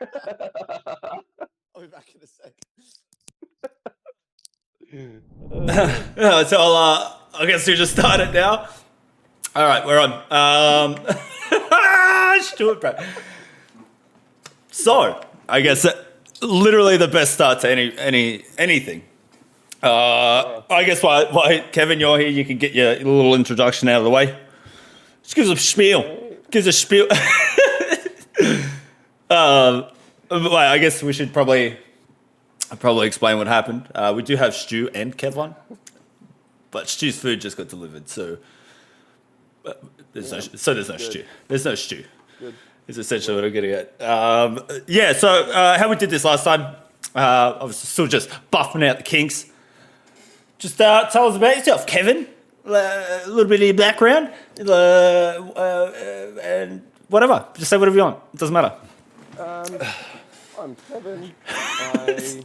I'll be back in a sec. So I guess we just start it now. All right, we're on. Just do it, bro. So I guess literally the best start to anything. I guess why Kevin, you're here. You can get your little introduction out of the way. Just gives a spiel. Gives a spiel. I guess we should probably explain what happened. We do have Stu and Kev on, but Stu's food just got delivered, so there's no Stu. There's no Stu. Good. Is essentially what I'm getting at. So how we did this last time, I was still just buffing out the kinks. Just tell us about yourself, Kevin. A little bit of your background, and whatever. Just say whatever you want. It doesn't matter. I'm Kevin. I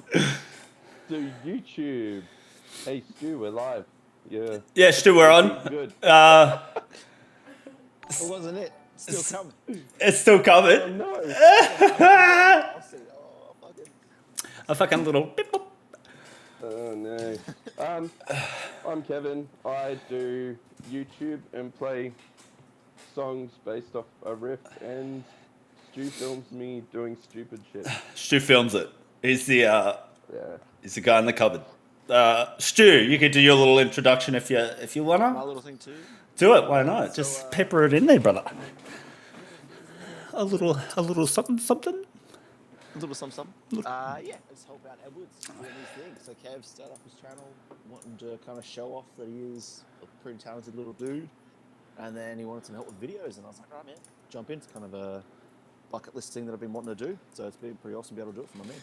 do YouTube. Hey Stu, we're live. Yeah. Yeah, Stu, we're on. Good. Or wasn't it? Still coming. It's still coming. Oh, no. I'll see. Oh, fucking. A fucking little beep boop. Oh no. I'm Kevin. I do YouTube and play songs based off a riff, and Stu films me doing stupid shit. Stu films it. He's the Yeah. he's the guy in the cupboard. Stu, you could do your little introduction if you wanna. My little thing too. Do it. Why not? So, Just pepper it in there, brother. A little something. A little something. Yeah, I just help out Edwards doing these things. So Kev started up his channel, wanting to kind of show off that he is a pretty talented little dude, and then he wanted some help with videos, and I was like, right, man, jump in. It's kind of a bucket list thing that I've been wanting to do, so it's been pretty awesome to be able to do it for my man.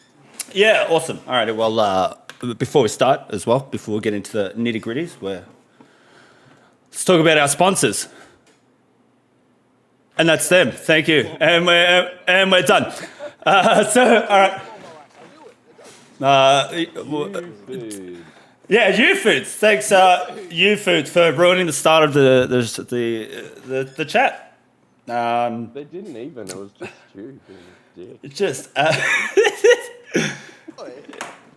Yeah, awesome. All right. Well, before we start as well, before we get into the nitty gritties, let's talk about our sponsors. And that's them. Thank you. And we're done. So, all right. Food. Yeah, YouFoods. Thanks, YouFoods, for ruining the start of the chat. They didn't even. It was just Stu being a dick. It's just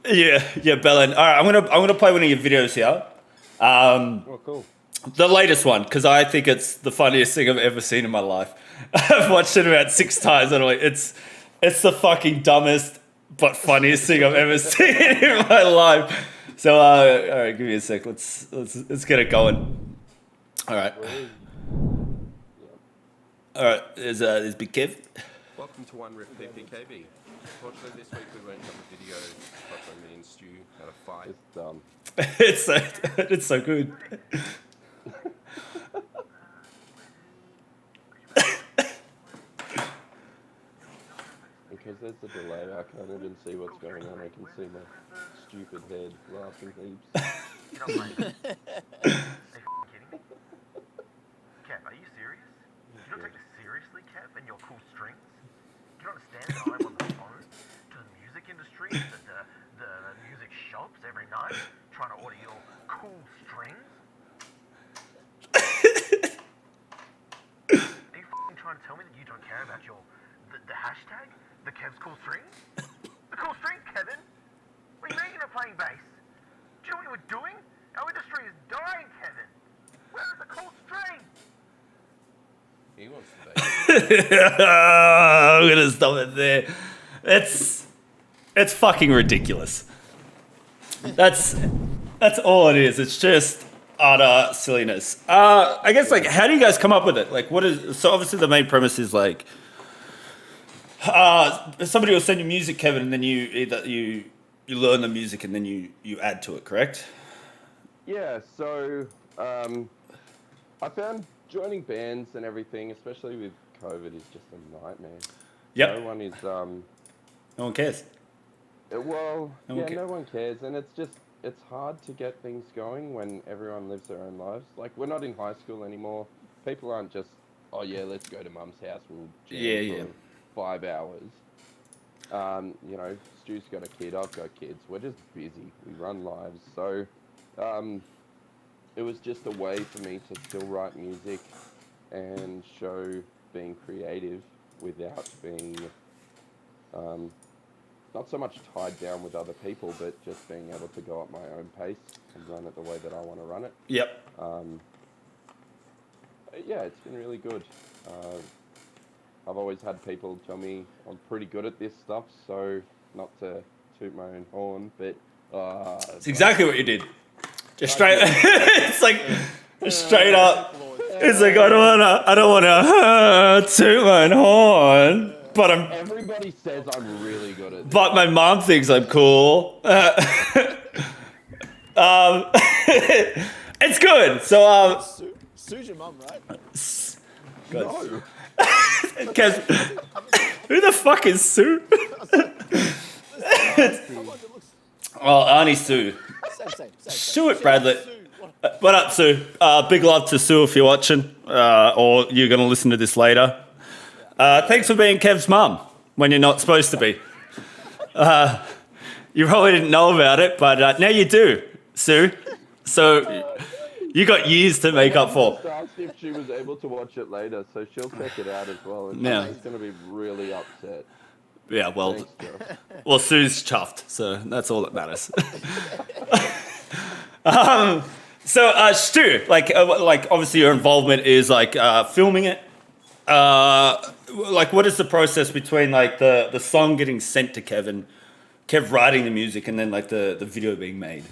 yeah, Belen. All right, I'm gonna play one of your videos here. Oh, cool. The latest one, because I think it's the funniest thing I've ever seen in my life. I've watched it about 6 times. And it's the fucking dumbest but funniest thing I've ever seen in my life. So, all right, give me a sec. Let's get it going. All right. All right. There's Big Kev. Welcome to One Riff PPKB. Unfortunately, this week we won't have a video. But me and Stu had a fight. It's dumb. It's so good. Because there's a delay, I can't even see what's going on. I can see my stupid head laughing heaps. Are you kidding me? Kev, are you serious? Do you not take this seriously, Kev, and your cool strings? Do you not understand that I'm on the phone to the music industry, the music shops every night, trying to order your cool strings? Are you f***ing trying to tell me that you don't care about the hashtag? The Kev's cool strings? The cool strings, Kevin? What do you mean you're not playing bass? Do you know what you were doing? Our industry is dying, Kevin. Where is the cool string? He wants the bass. I'm gonna stop it there. It's fucking ridiculous. That's all it is. It's just utter silliness. I guess, like, how do you guys come up with it? Like, so obviously the main premise is like, somebody will send you music, Kevin, and then you learn the music and then you add to it, correct? Yeah, so I found joining bands and everything, especially with COVID, is just a nightmare. Yep. No one is. No one cares. Well, No one no one cares, and it's hard to get things going when everyone lives their own lives. Like, we're not in high school anymore. People aren't just, oh yeah, let's go to mum's house. We'll jam for 5 hours. You know, Stu's got a kid, I've got kids. We're just busy. We run lives. So it was just a way for me to still write music and show being creative without being Not so much tied down with other people, but just being able to go at my own pace and run it the way that I want to run it. Yep. Yeah, it's been really good. I've always had people tell me I'm pretty good at this stuff, so not to toot my own horn, but It's exactly what you did. Just straight. It's like straight up. It's like I don't wanna toot my own horn, but everybody says I'm really good at this. But my mom thinks I'm cool. It's good. So Sue's your mum, right? No. Who the fuck is Sue? Oh, Auntie Sue. Same. Stuart Bradley. What up, Sue? Big love to Sue if you're watching, or you're going to listen to this later. Thanks for being Kev's mum when you're not supposed to be. You probably didn't know about it, but now you do, Sue. So you got years to make up for. I asked if she was able to watch it later, so she'll check it out as well. And Yeah. she's going to be really upset. Yeah, well, Thanks, Joe. well, Sue's chuffed, so that's all that matters. So, Stu, like obviously your involvement is like filming it. Like, what is the process between like the song getting sent to Kev writing the music, and then like the video being made?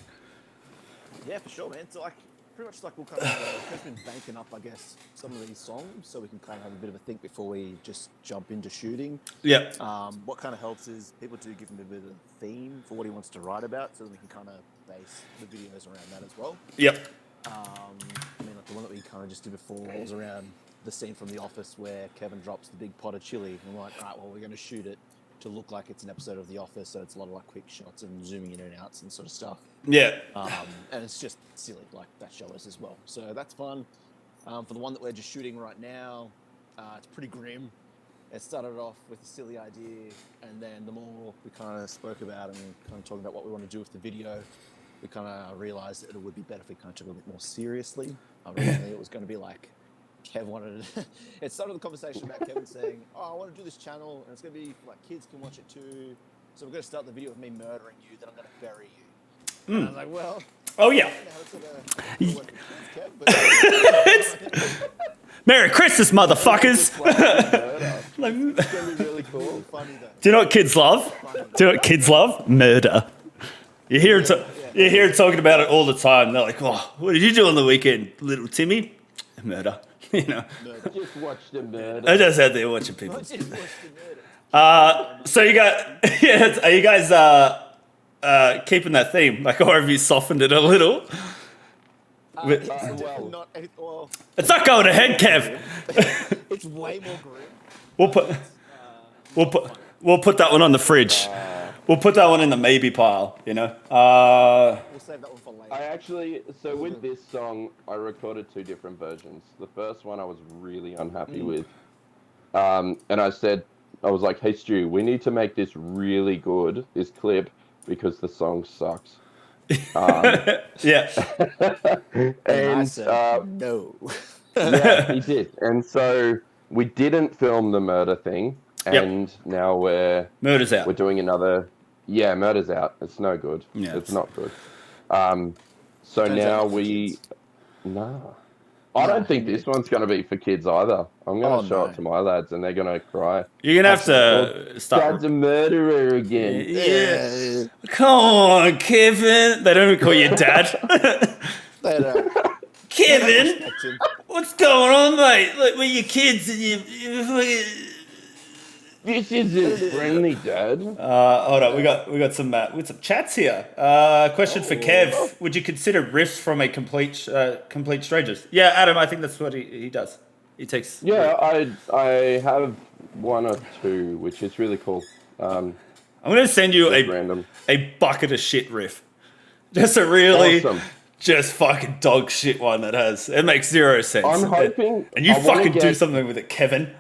Yeah, for sure, man. So like, pretty much like we'll kind of Kev's been banking up, I guess, some of these songs, so we can kind of have a bit of a think before we just jump into shooting. Yeah. What kind of helps is people do give him a bit of a theme for what he wants to write about, so that we can kind of base the videos around that as well. Yep. I mean, like the one that we kind of just did before was around the scene from The Office where Kevin drops the big pot of chili, and we're like, all right, well, we're going to shoot it to look like it's an episode of The Office, so it's a lot of like quick shots and zooming in and outs and sort of stuff. Yeah. And it's just silly, like that show us as well. So that's fun. For the one that we're just shooting right now, it's pretty grim. It started off with a silly idea, and then the more we kind of spoke about and kind of talking about what we want to do with the video, we kind of realized that it would be better if we kind of took it a bit more seriously. Originally, it was going to be like Kev wanted it. It started with a conversation about Kevin saying, "Oh, I want to do this channel, and it's going to be like kids can watch it too. So we're going to start the video with me murdering you, then I'm going to bury you." And I was like, "Well, Oh yeah. I don't know how it's going to work with kids, Kev, but Merry Christmas, motherfuckers. It's going to be really cool. it's funny though." Do you know what kids love? Do you know what kids love? Murder. You hear talking about it all the time. They're like, "Oh, what did you do on the weekend, little Timmy?" Murder. You know. Just watch the murder. I just out there watching people. Just watch the murder. So you got, yeah, are you guys keeping that theme? Like, or have you softened it a little? It's well. definitely not. Well, It's not going ahead, Kev. it's way more grim. We'll put that one on the fridge. We'll put that one in the maybe pile. You know. We'll save that one for later. So with this song, I recorded 2 different versions. The first one I was really unhappy with. And I was like, "Hey Stu, we need to make this really good, this clip, because the song sucks." Yeah. And I And said, no. yeah, he did. And so we didn't film the murder thing, and now Murder's out. we're doing another. Yeah, murder's out. It's no good. Yeah, it's it's- not good. So Turns now out for we. kids. No. I don't think this one's going to be for kids either. I'm going to show no. it to my lads and they're going to cry. You're gonna have to start. Dad's a murderer again. Yeah. Come on, Kevin. They don't even call you dad. They don't Kevin, respect him. what's going on, mate? Like, we're your kids and you. This isn't friendly, Dad. Hold on, we got some chats here. Question for Kev: would you consider riffs from a complete strangers? Yeah, Adam, I think that's what he does. He takes. Yeah, I have 1 or 2, which is really cool. I'm gonna send you Just a random. bucket of shit riff. Just a really Awesome. just fucking dog shit one that it makes 0 sense. I'm hoping. And you I wanna fucking do get- something with it, Kevin.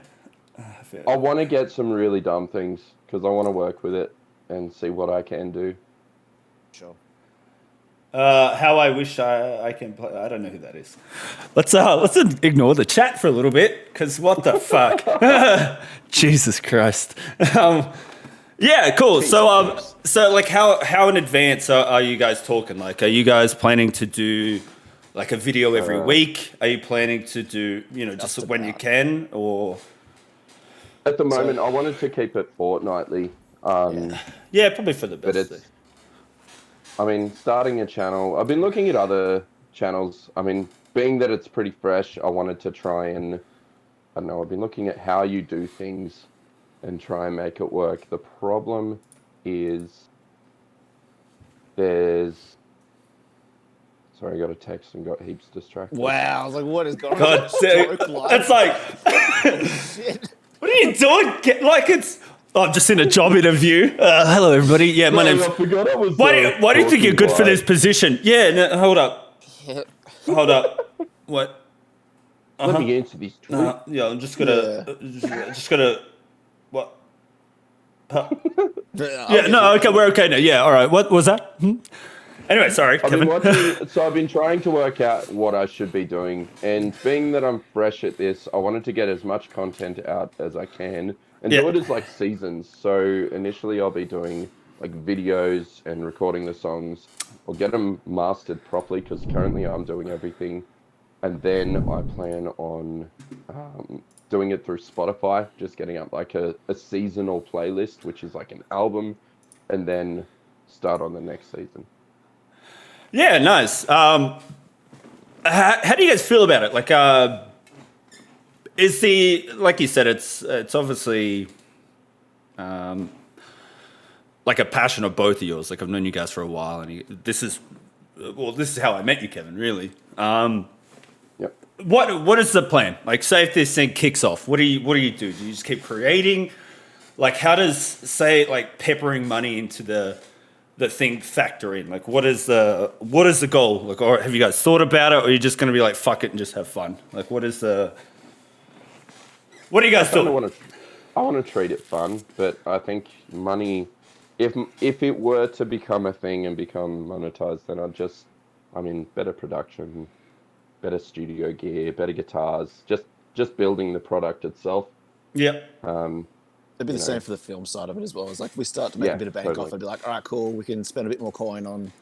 I want to get some really dumb things because I want to work with it and see what I can do. Sure. How I wish I can play. I don't know who that is. Let's ignore the chat for a little bit, because what the fuck? Jesus Christ. Yeah, cool. Peace, So, peace. so like, how in advance are you guys talking? Like, are you guys planning to do like a video every week? Are you planning to do, just Just when you about. can, or? At the So- moment, I wanted to keep it fortnightly. Yeah, probably for the But best. it's, I mean, starting a channel, I've been looking at other channels. I mean, being that it's pretty fresh, I wanted to try and, I don't know, I've been looking at how you do things and try and make it work. The problem is sorry, I got a text and got heaps distracted. Wow, I was like, what is going on? God, it's like, Shit. what are you doing? Like it's. Oh, I'm just in a job interview. Hello, everybody. Yeah, my Sorry, name's. I forgot I was. Why do you think you're good for talking this position? Yeah, no, hold up. What? Let me answer these tweets. Yeah, I'm just gonna. Just gonna. What? Huh? Yeah, no, okay, we're okay now. Yeah, all right. What was that? Anyway, sorry, Kevin. I've been trying to work out what I should be doing, and being that I'm fresh at this, I wanted to get as much content out as I can and do it as like seasons. So initially, I'll be doing like videos and recording the songs. I'll get them mastered properly because currently I'm doing everything, and then I plan on doing it through Spotify, just getting up like a seasonal playlist, which is like an album, and then start on the next season. Yeah, nice. How do you guys feel about it? Like, is like you said, it's obviously like a passion of both of yours. Like I've known you guys for a while, and this is how I met you, Kevin. Really. Yep. What is the plan? Like, say if this thing kicks off, what do you do? Do you just keep creating? Like, how does like peppering money into the thing factor in? Like, what is the goal? Like, or have you guys thought about it, or are you just going to be like, fuck it and just have fun? Like, what do you guys do? I want to treat it fun, but I think money, if it were to become a thing and become monetized, then better production, better studio gear, better guitars, just building the product itself. Yep. It'd be the same for the film side of it as well. It's like if we start to make a bit of bank off, I'd be like, all right, cool, we can spend a bit more coin on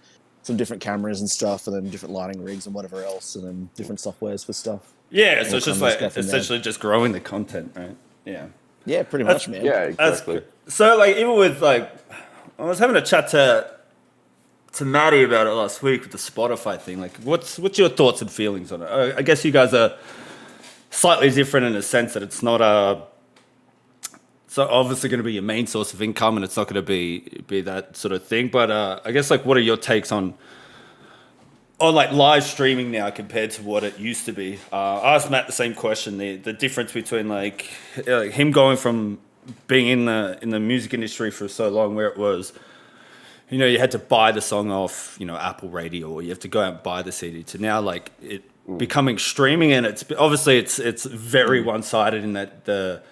some different cameras and stuff, and then different lighting rigs and whatever else, and then different softwares for stuff. Yeah, so it's just like essentially just growing the content, right? Yeah. Yeah, pretty much, man. Yeah, exactly. So like even with like, I was having a chat to Maddie about it last week with the Spotify thing. Like, what's your thoughts and feelings on it? I guess you guys are slightly different in the sense that it's not so obviously going to be your main source of income, and it's not going to be that sort of thing. But I guess like, what are your takes on like live streaming now compared to what it used to be? I asked Matt the same question. The difference between like him going from being in the music industry for so long, where it was, you had to buy the song off, Apple Radio, or you have to go out and buy the CD, to now like it becoming streaming, and it's obviously it's very one sided in that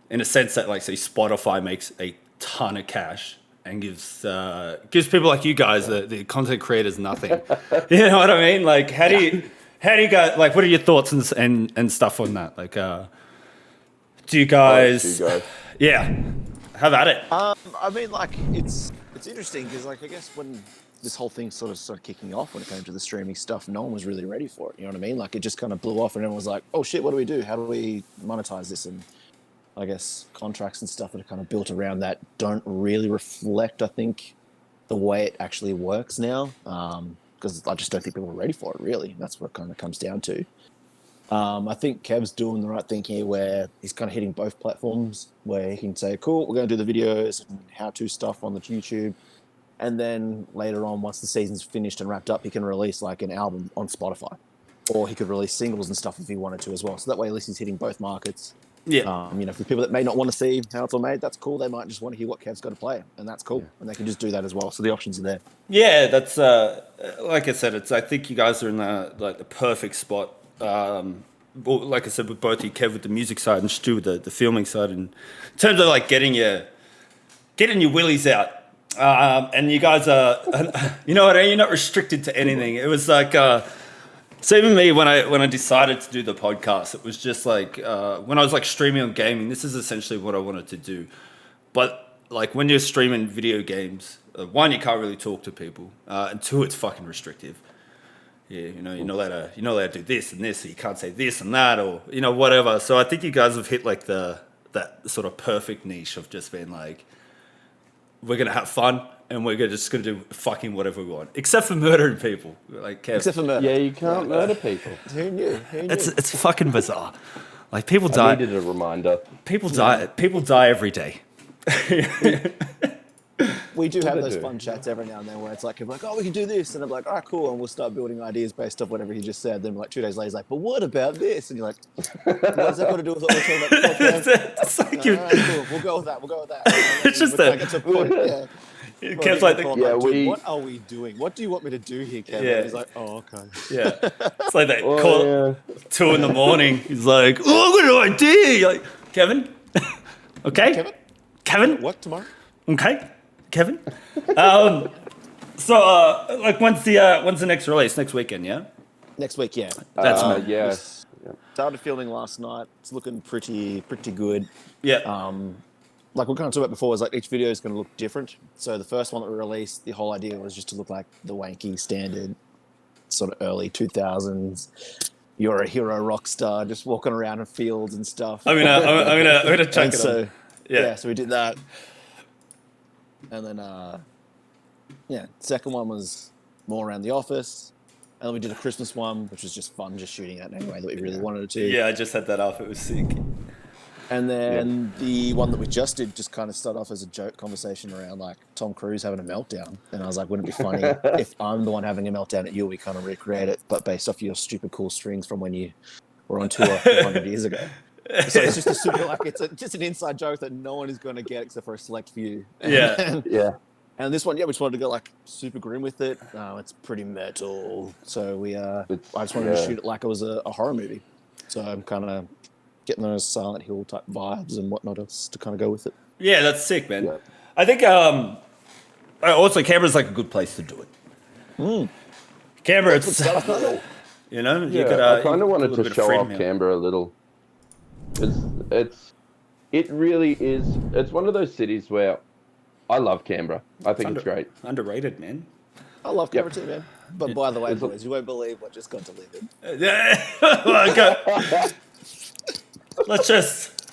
in a sense that like say Spotify makes a ton of cash and gives people like you guys, the content creators, nothing. You know what I mean? Like how do you guys, like, what are your thoughts and stuff on that? Like do you guys have at it? I mean, like it's interesting because like I guess when this whole thing sort of started kicking off when it came to the streaming stuff, no one was really ready for it. You know what I mean? Like it just kind of blew off, and everyone was like, "Oh shit, what do we do? How do we monetize this?" And I guess contracts and stuff that are kind of built around that don't really reflect, I think, the way it actually works now. Because I just don't think people are ready for it, really. That's what it kind of comes down to. I think Kev's doing the right thing here, where he's kind of hitting both platforms, where he can say, cool, we're going to do the videos and how-to stuff on the YouTube. And then later on, once the season's finished and wrapped up, he can release like an album on Spotify. Or he could release singles and stuff if he wanted to as well. So that way, at least he's hitting both markets. Yeah. For people that may not want to see how it's all made, that's cool. They might just want to hear what Kev's got to play, and that's cool. And they can just do that as well. So the options are there. Yeah, that's like I said. I think you guys are in the perfect spot. Well, like I said, with both you, Kev with the music side and Stu with the filming side, and in terms of like getting your willies out. And you guys are, you know what? You're not restricted to anything. It was like. So even me, when I decided to do the podcast, it was just like when I was like streaming on gaming, this is essentially what I wanted to do. But like when you're streaming video games, one, you can't really talk to people, and two, it's fucking restrictive. Yeah, you're not allowed to do this and this, so you can't say this and that, or whatever. So I think you guys have hit like that sort of perfect niche of just being like, we're gonna have fun and we're just gonna do fucking whatever we want, except for murdering people. Like Kev. Except for murder. Yeah, you can't murder people. Who knew? It's fucking bizarre. Like people I die. needed a reminder. People die every day. We do have those do. fun chats every now and then where it's like, oh, we can do this. And I'm like, all right, cool. And we'll start building ideas based off whatever he just said. Then like 2 days later, he's like, but what about this? And you're like, what's that got to do with what we're talking about before, Kev? It's like All right, cool. We'll go with that. It's just that. that- Get to a point, yeah. Kev's like, Dude, what are we doing? What do you want me to do here, Kevin? Yeah. He's like, oh, okay. yeah, it's like that Oh, call yeah. 2 a.m. He's like, oh, I've got an idea. You're like, Kevin, okay, Kevin, What, tomorrow? okay, Kevin. So like when's the next release? Next weekend, yeah. Next week, yeah. That's Yeah. Started filming last night. It's looking pretty good. Yeah. Like we kind of talked about before, was like each video is going to look different. So the first one that we released, the whole idea was just to look like the wanky standard sort of early 2000s. You're a hero rock star just walking around in fields and stuff. I'm gonna check And it so, on. Yeah. so we did that. And then, second one was more around the office. And then we did a Christmas one, which was just fun, just shooting it anyway that we really wanted it to. Yeah, I just had that off. It was sick. And then the one that we just did just kind of started off as a joke conversation around like Tom Cruise having a meltdown. And I was like, wouldn't it be funny if I'm the one having a meltdown at you, we kind of recreate it, but based off your stupid cool strings from when you were on tour 100 years ago. So it's just a super, like, just an inside joke that no one is going to get except for a select few. Yeah. Yeah. And this one, we just wanted to go like super grim with it. It's pretty metal. So I just wanted to shoot it like it was a horror movie. So I'm kind of getting those Silent Hill type vibes and whatnot else to kind of go with it. Yeah, that's sick, man. Yeah. I think also Canberra's like a good place to do it. Canberra, it's you know, you Yeah, could, I you kind could of do a wanted bit to of show freedom off here. Canberra a little. It really is. It's one of those cities where I love Canberra. I think it's great. Underrated, man. I love Canberra too, man. But by the way, It's a- boys, you won't believe what just got delivered. Yeah. Let's just.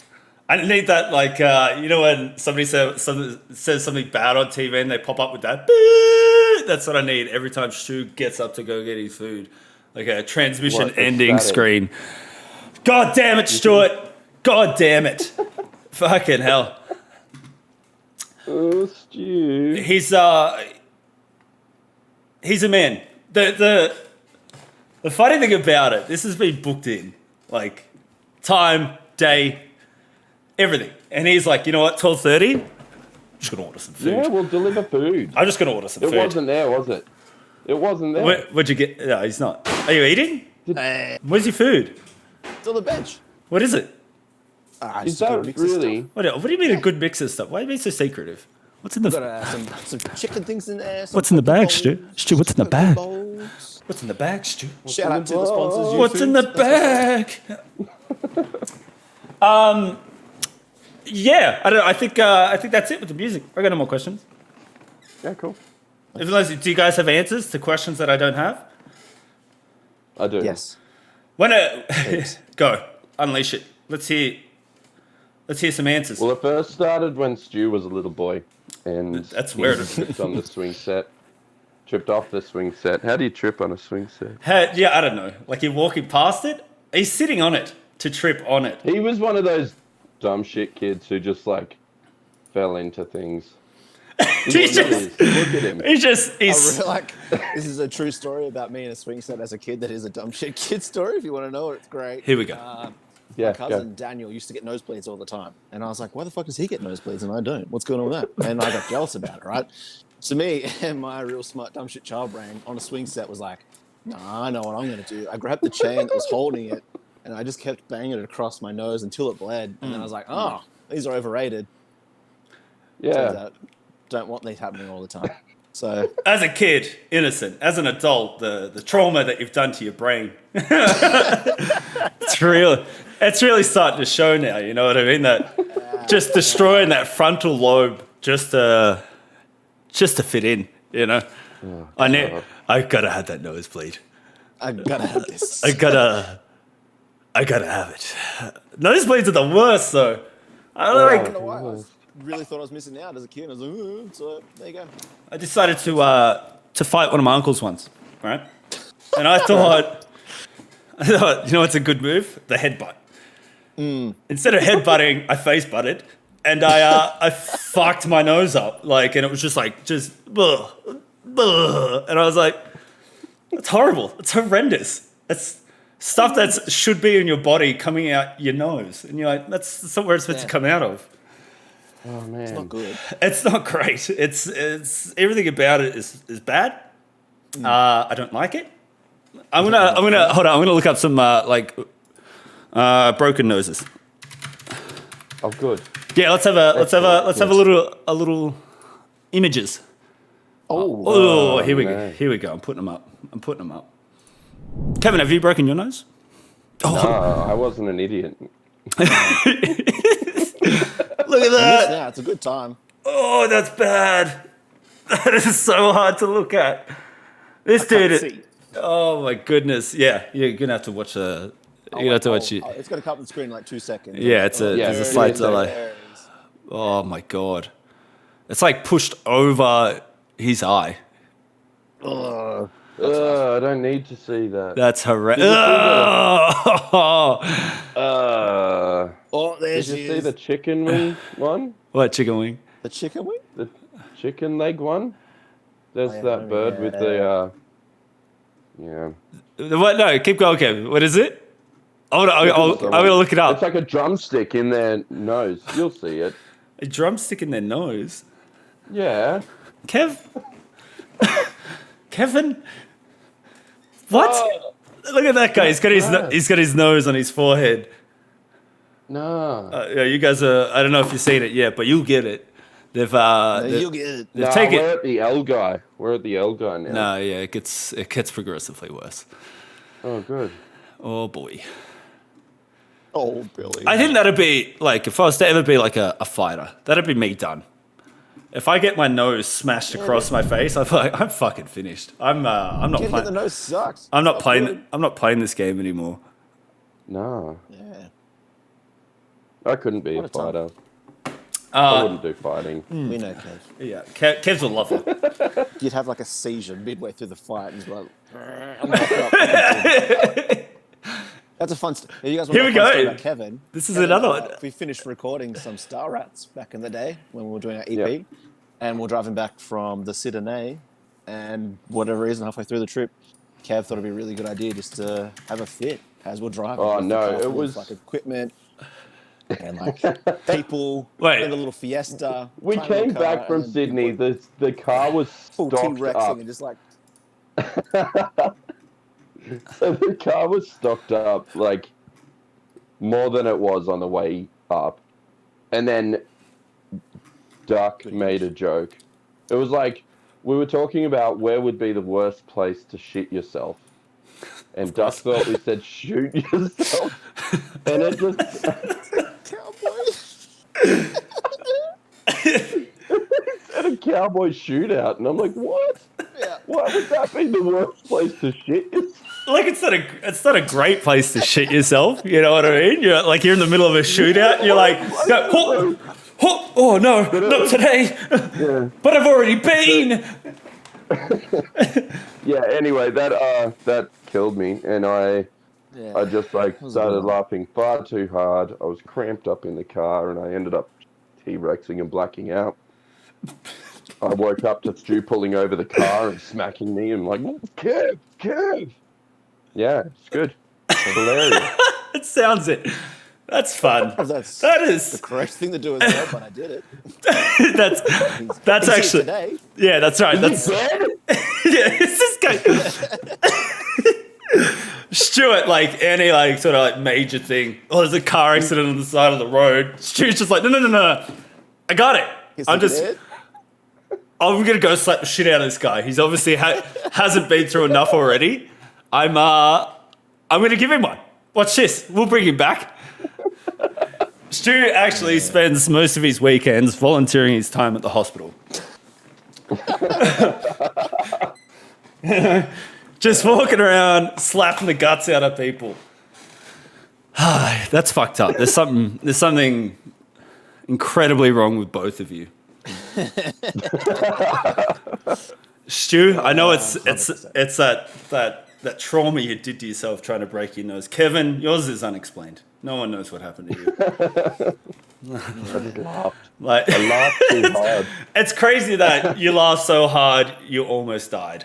I need that, like, when somebody says something bad on TV and they pop up with that. Beep, that's what I need every time Stu gets up to go get his food. Like a transmission What, the ending static? screen. God damn it, Stuart. God damn it. Fucking hell. Oh, Stu. He's a man. The funny thing about it, this has been booked in, like time, day, everything. And he's like, you know what, 12:30? I'm just gonna order some food. Yeah, we'll deliver food. I'm just gonna order some It food. wasn't there, was it? It wasn't there. What'd you get? No, he's not. Are you eating? Where's your food? It's on the bench. What is it? Is that really? What do you mean a good mix of stuff? Why are you being so secretive? What's in the Got some chicken things in there. What's in the bag, Stu? Stu? Stu, what's in the bag? Bowls. What's in the bag, Stu? Shout out to the sponsors. What's in the bag? Yeah, I think that's it with the music. I got no more questions. Yeah, cool. Do you guys have answers to questions that I don't have? I do. Yes. Go unleash it. Let's hear some answers. Well, it first started when Stu was a little boy, and That's he weird. tripped on the swing set. Tripped off the swing set. How do you trip on a swing set? Yeah, I don't know. Like you're walking past it, he's sitting on it to trip on it. He was one of those dumb shit kids who just like fell into things. He's just, Look at him. he's I he's really like this is a true story about me in a swing set as a kid. That is a dumb shit kid story. If you want to know it, it's great. Here we go. Yeah, My cousin Daniel used to get nosebleeds all the time, and I was like, "Why the fuck does he get nosebleeds and I don't? What's going on with that?" And I got jealous about it, right? So me and my real smart dumb shit child brain on a swing set was like, "Nah, I know what I'm going to do." I grabbed the chain that was holding it, and I just kept banging it across my nose until it bled. And then I was like, "Oh, these are overrated." Turns yeah. out, don't want these happening all the time. So As a kid, innocent. As an adult, the trauma that you've done to your brain. It's really starting to show now, you know what I mean? That just destroying that frontal lobe just to fit in, you know. I gotta have that nosebleed. I gotta have this. I gotta have it. Nosebleeds are the worst, though. I don't I like. don't know why. I really thought I was missing out as a kid. I was like, so there you go. I decided to fight one of my uncles once, right? And I thought, you know what's a good move? The headbutt. Instead of headbutting, I face butted, and I fucked my nose up, like, and it was just ugh, and I was like, it's horrible. It's horrendous. It's stuff that should be in your body coming out your nose, and you're like, that's not where it's meant to come out of. Oh man, It's not good. It's not great. It's everything about it is bad. I don't like it. I'm gonna hold on. I'm gonna look up some broken noses. oh good. Yeah, let's have a little images. Oh, here we go. man. Here we go. I'm putting them up. Kevin, have you broken your nose? No, I wasn't an idiot. Look at that. Yeah, it's a good time. Oh, that's bad. That is so hard to look at. This dude. See. Oh my goodness. Yeah, you're gonna have to watch You're gonna have to watch it. It's gonna come up on the screen in like 2 seconds. Yeah, there's a there slight it is. delay. There it is. Oh my god. It's like pushed over his eye. I don't need to see that. That's horrendous. Did you Oh, there Did she you see is. the chicken wing one? What, chicken wing? The chicken wing? The chicken leg one? There's yeah, that bird with the What? No, keep going, Kevin. What is it? I'm gonna look it It's up. like a drumstick in their nose. You'll see it. A drumstick in their nose. Yeah. Kevin? What? Oh. Look at that guy. He's got his nose on his forehead. No. Yeah, you guys are. I don't know if you've seen it yet, but you'll get it. They've You'll get it. they've Nah, taken. we're at the L guy. We're at the L guy now. No, yeah, it gets progressively worse. Oh, good. Oh boy. Oh, Billy. I think that'd be like if I was to ever be like a fighter, that'd be me done. If I get my nose smashed across my face, I'm like, I'm fucking finished. I'm not Getting hit in the playing. nose sucks. I'm not It's playing. good. I'm not playing this game anymore. No. Yeah. I couldn't be What a a time. fighter. I wouldn't do fighting. We know, Kev. Yeah, Kev's will love it. You'd have like a seizure midway through the fight and just be like, I'm knocked up. That's a fun you guys want Here to we know a fun go. story about Kevin? This is Kevin, another one. We finished recording some Star Rats back in the day when we were doing our EP. Yep. And we're driving back from the Sydney, and whatever reason, halfway through the trip, Kev thought it'd be a really good idea just to have a fit as we're driving. Oh, with the no, car it full of, was- like equipment and like people Wait. in a little Fiesta. We tiny little came car, back and from then Sydney. people The car was full stocked T-Rexing up. and just like So the car was stocked up like more than it was on the way up. And then Duck made a joke. It was like we were talking about where would be the worst place to shit yourself. And Duck thought we said shoot yourself. And it just cowboy. at a cowboy shootout. And I'm like, what? Yeah. Why would that be the worst place to shit yourself? Like it's not a great place to shit yourself. You know what I mean? You're like you're in the middle of a shootout. And you're like, oh no, not today. Yeah. But I've already been. Yeah, anyway, that killed me, and I Yeah. just like was a started good one. laughing far too hard. I was cramped up in the car, and I ended up T-Rexing and blacking out. I woke up to Stu pulling over the car and smacking me, and like, Kev. Yeah, it's good. It's hilarious. It sounds it. That's fun. That's That the is correct thing to do as well, but I did it. that's He's here actually today. yeah. That's right. That's Dead? yeah. It's this guy. Stuart, like any like sort of like major thing. Oh, there's a car accident on the side of the road. Stuart's just like no. I got it. He's I'm like, just. "Dead?" I'm gonna go slap the shit out of this guy. He's obviously hasn't been through enough already. I'm gonna give him one. Watch this. We'll bring him back. Stu actually spends most of his weekends volunteering his time at the hospital. Just walking around, slapping the guts out of people. That's fucked up. There's something incredibly wrong with both of you. Stu, I know it's that trauma you did to yourself trying to break your nose. Kevin, yours is unexplained. No one knows what happened to you. I just laughed. Like, I laughed too hard. it's crazy that you laughed so hard you almost died.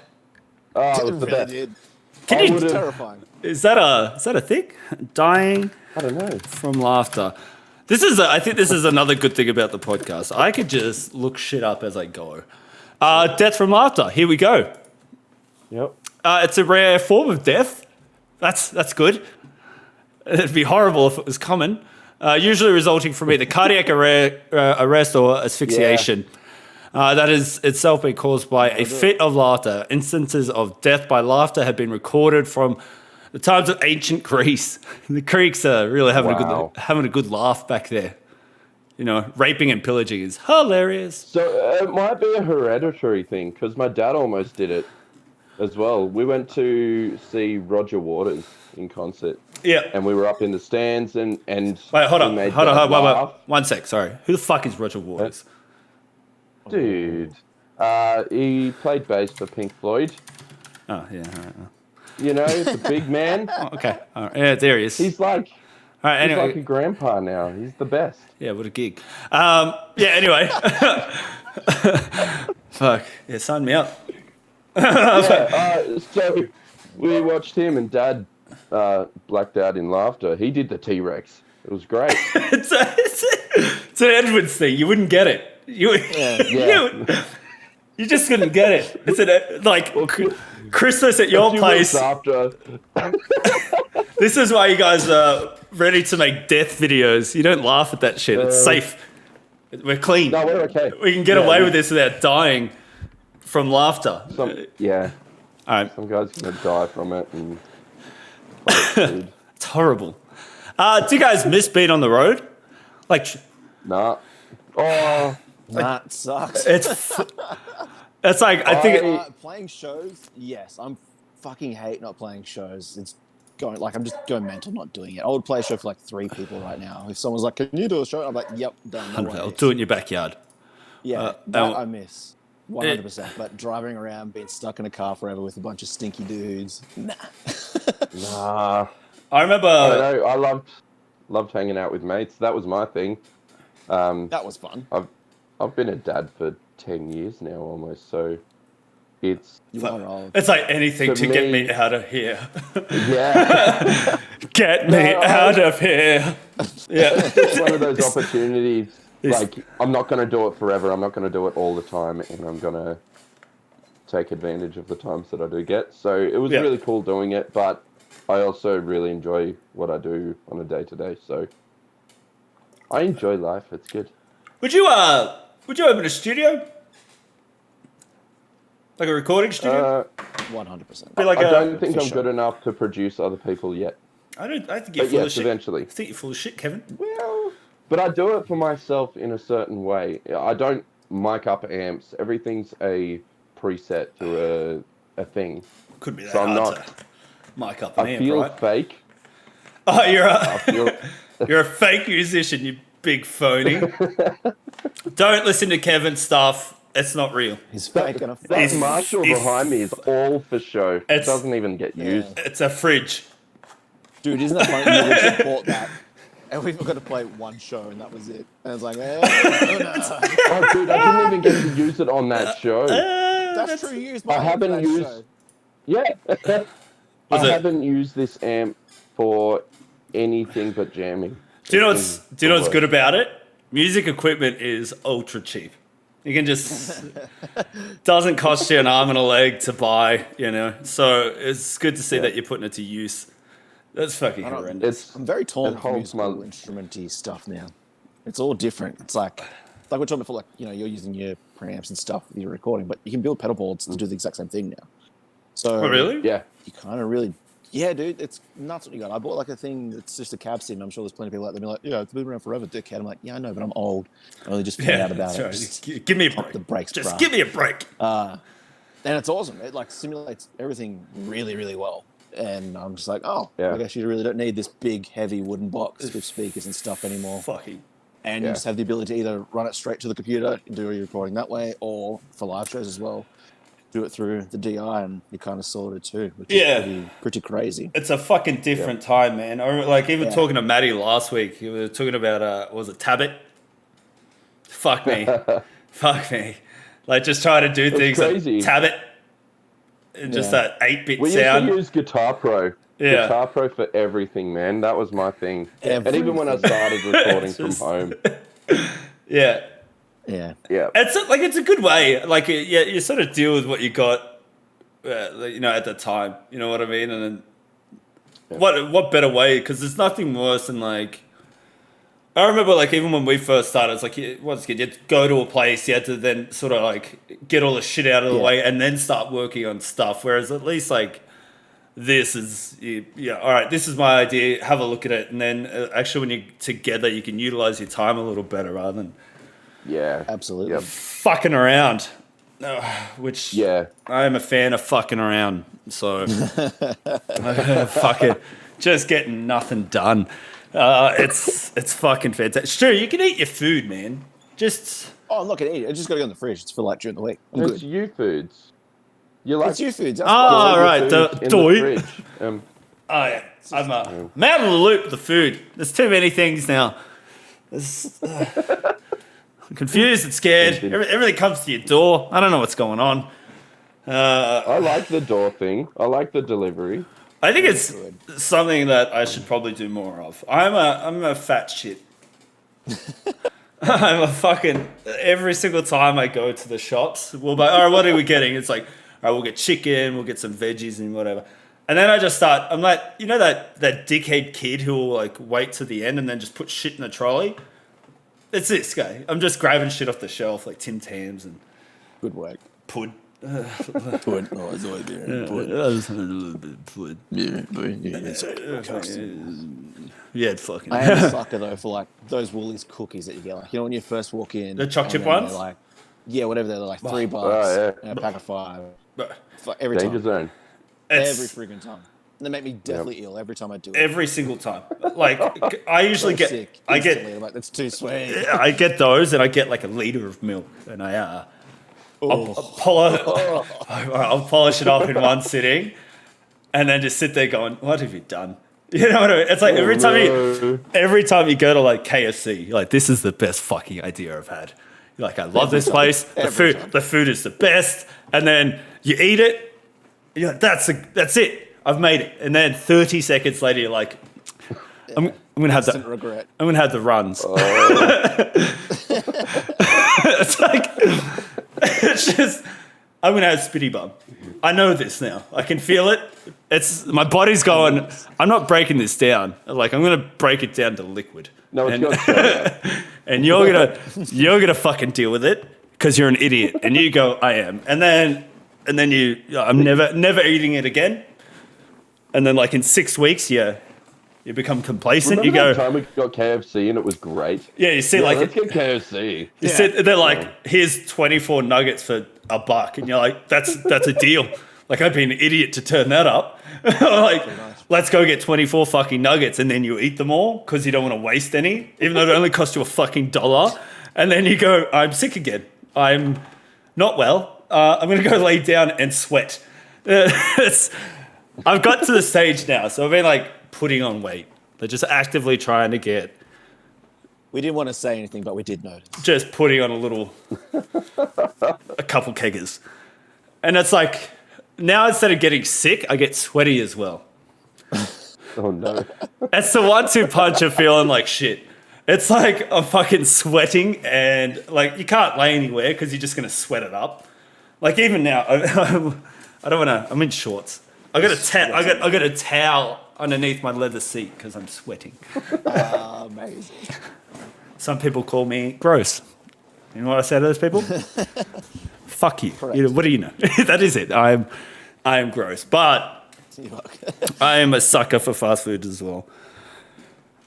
Oh, it It was the really best. did. Can I you? would've- Terrifying. Is that a thing? Dying I don't know. from laughter. I think this is another good thing about the podcast. I could just look shit up as I go. Death from laughter. Here we go. Yep. It's a rare form of death. That's good. It'd be horrible if it was common. Usually resulting from either cardiac arrest or asphyxiation. That is itself been caused by a fit of laughter. Instances of death by laughter have been recorded from the times of ancient Greece. The Greeks are really having a good laugh back there. You know, raping and pillaging is hilarious. So it might be a hereditary thing because my dad almost did it as well. We went to see Roger Waters in concert. Yeah. And we were up in the stands and Wait, hold on. wait. 1 sec. Sorry. Who the fuck is Roger Waters? Dude, he played bass for Pink Floyd. Oh yeah. All right. You know, the big man. Oh, okay. All right. Yeah, there he is. He's like, All right. he's Anyway. like a grandpa now. He's the best. Yeah, what a gig. Yeah, anyway. Fuck. Yeah, sign me up. So we watched him and Dad blacked out in laughter. He did the T-Rex. It was great. It's an Edwards thing. You wouldn't get it. You just couldn't get it. It's like Christmas at your place. After. This is why you guys are ready to make death videos. You don't laugh at that shit. It's safe. We're clean. No, we're okay. We can get away with this without dying from laughter. Yeah. All right. Some guy's gonna die from it. And dude. It's horrible. Do you guys miss being on the road? Like, Nah. Oh, That sucks. it's like I think Playing shows, yes. I'm fucking hate not playing shows. It's going like I'm just going mental not doing it. I would play a show for like 3 people right now. If someone's like, "Can you do a show?" I'm like, "Yep, done." No I'll worries." do it in your backyard. Yeah, that I miss 100%. But driving around, being stuck in a car forever with a bunch of stinky dudes, nah. nah. I remember. I don't know. I loved hanging out with mates. That was my thing. That was fun. I've been a dad for 10 years now almost, so it's You are old. It's like anything to get me- me out of here. yeah. Get me out of here. Yeah. It's one of those opportunities. Like I'm not going to do it forever. I'm not going to do it all the time, and I'm going to take advantage of the times that I do get. So it was really cool doing it, but I also really enjoy what I do on a day-to-day. So I enjoy life. It's good. Would you open a studio? Like a recording studio? 100%. Be like I a- don't think for I'm sure. good enough to produce other people yet. I think you're But full of yes, shit. eventually. I think you're full of shit, Kevin. Well, but I do it for myself in a certain way. I don't mic up amps. Everything's a preset to a thing. Could be that So I'm hard not- to mic up an I amp, feel right? fake. Oh, you're I feel you're a fake musician, you big phony. Don't listen to Kevin's stuff. It's not real. He's faking a that He's- Marshall he's- behind me is all for show. It It's- doesn't even get used. It's a fridge. Dude, isn't that funny? We just bought that, and we've got to play one show, and that was it. And it's like, no. Oh, dude, I didn't even get to use it on that show. That's true. You used my I amp haven't for that used- show. Yeah. I Was it- haven't used this amp for anything but jamming. Do you know what's good about it? Music equipment is ultra cheap. You can just doesn't cost you an arm and a leg to buy, you know. So it's good to see that you're putting it to use. That's fucking horrendous. I'm very torn It with holds musical my- instrumenty stuff now. It's all different. It's like we're talking before, like, you know, you're using your preamps and stuff with your recording, but you can build pedal boards to do the exact same thing now. So Oh, really? Yeah. you kind of really Yeah, dude, it's nuts what you got. I bought like a thing that's just a cab sim. I'm sure there's plenty of people out there be like, yeah, it's been around forever, dickhead. I'm like, yeah, I know, but I'm old. I only just found out about that's it. right. Just Give me a pump break. the brakes, Just bruh. give me a break. And it's awesome. It like simulates everything really, really well. And I'm just like, oh, Yeah. I guess you really don't need this big, heavy wooden box with speakers and stuff anymore. Fucking. And you just have the ability to either run it straight to the computer and do your recording that way, or for live shows as well, do it through the DI, and you're kind of sorted too, which is pretty crazy. It's a fucking different time, man. I remember, like, even talking to Maddie last week, we were talking about, what was it, Tabit? Fuck me. Fuck me. Like, just trying to do things crazy. like Tabit and just that 8-bit We sound. used to use Guitar Pro. Yeah. Guitar Pro for everything, man. That was my thing. And even when I started recording from home. Yeah. Yeah. It's a good way. Like, you sort of deal with what you got, you know, at the time. You know what I mean? And then what better way? Because there's nothing worse than, like, I remember, like, even when we first started, it's like, you had to go to a place, you had to then sort of, like, get all the shit out of the way and then start working on stuff. Whereas at least, like, this is, all right, this is my idea, have a look at it. And then actually when you're together, you can utilize your time a little better rather than absolutely fucking around. Which I am a fan of fucking around. So fucking just getting nothing done. It's fucking fantastic. Sure, you can eat your food, man. I'm not gonna eat it. I just gotta go in the fridge. It's for like during the week. It's you foods. You like it's you foods. Right. The fridge. I'm out of the loop with the food. There's too many things now. I'm confused and scared. Everything comes to your door. I don't know what's going on. I like the door thing. I like the delivery. I think it's something that I should probably do more of. I'm a fat shit. I'm a fucking... Every single time I go to the shops, we'll be like, all right, what are we getting? It's like, all right, we'll get chicken, we'll get some veggies and whatever. And then I just start... I'm like, you know that dickhead kid who will, like, wait to the end and then just put shit in the trolley? It's this guy. I'm just grabbing shit off the shelf, like Tim Tams and... Good work. Pud. Pud. Oh, it's always been pud. Yeah, fucking... I am a sucker, though, for, like, those Woolies cookies that you get. Like, you know, when you first walk in... The choc chip ones? Like, yeah, whatever they're like, $3 and a pack of 5. Every Danger time. zone. Every friggin' time. And they make me deathly ill every time I do it. Every single time. Like, I usually get... Sick. I get... I'm like, that's too sweet. I get those, and I get, like, a liter of milk. And I'll polish it off in one sitting, and then just sit there going, what have you done? You know what I mean? It's like every time you go to like KFC, you're like, this is the best fucking idea I've had. You're like, I love this place. The food is the best. And then you eat it. You're like, that's it. I've made it. And then 30 seconds later, you're like, I'm gonna have regret. I'm gonna have the runs. It's like, it's just, I'm gonna have spitty bum. I know this now. I can feel it. It's my body's going. I'm not breaking this down. Like, I'm gonna break it down to liquid. No, it's not straight. And you're gonna fucking deal with it because you're an idiot. And you go, I am. And then I'm never eating it again. And then like in 6 weeks, you become complacent. Remember you go. That time we got KFC and it was great. Yeah, you see, like let's get KFC. You see, they're like, here's 24 nuggets for $1, and you're like, that's a deal. Like, I'd be an idiot to turn that up. Like, let's go get 24 fucking nuggets, and then you eat them all because you don't want to waste any, even though it only cost you a fucking $1. And then you go, I'm sick again. I'm not well. I'm gonna go lay down and sweat. I've got to the stage now, so I've been like putting on weight. They're just actively trying to get. We didn't want to say anything, but we did notice. Just putting on a couple keggers. And it's like, now instead of getting sick, I get sweaty as well. Oh no. That's the 1-2 punch of feeling like shit. It's like I'm fucking sweating and like you can't lay anywhere because you're just going to sweat it up. Like even now, I don't want to, I'm in shorts. I got a towel underneath my leather seat because I'm sweating. Amazing. Some people call me gross. You know what I say to those people? Fuck you. What do you know? That is it. I am gross. But I am a sucker for fast food as well.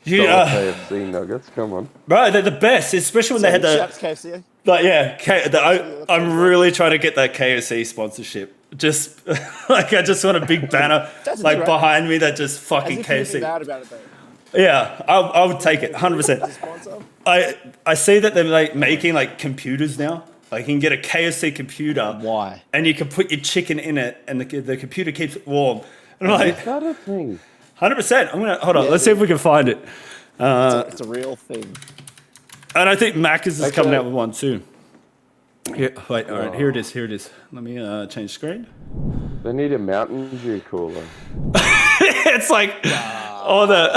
KFC nuggets, come on. Bro, they're the best, especially when they had the... Shouts KFC. Like, yeah, I'm really trying to get that KFC sponsorship. Just, like, I just want a big banner, like, behind me that just fucking As if you'd be KFC. mad about it, though. Yeah, I would take it, 100%. Sponsor? I see that they're, like, making, like, computers now. Like, you can get a KFC computer. Why? And you can put your chicken in it, and the computer keeps it warm. And I'm like, Is that a thing? 100%. Hold on, Yeah, let's see if we can find it. It's a real thing. And I think Macca's is coming out with one too. Here, wait, all right, here it is. Let me change screen. They need a Mountain Dew cooler. It's like all the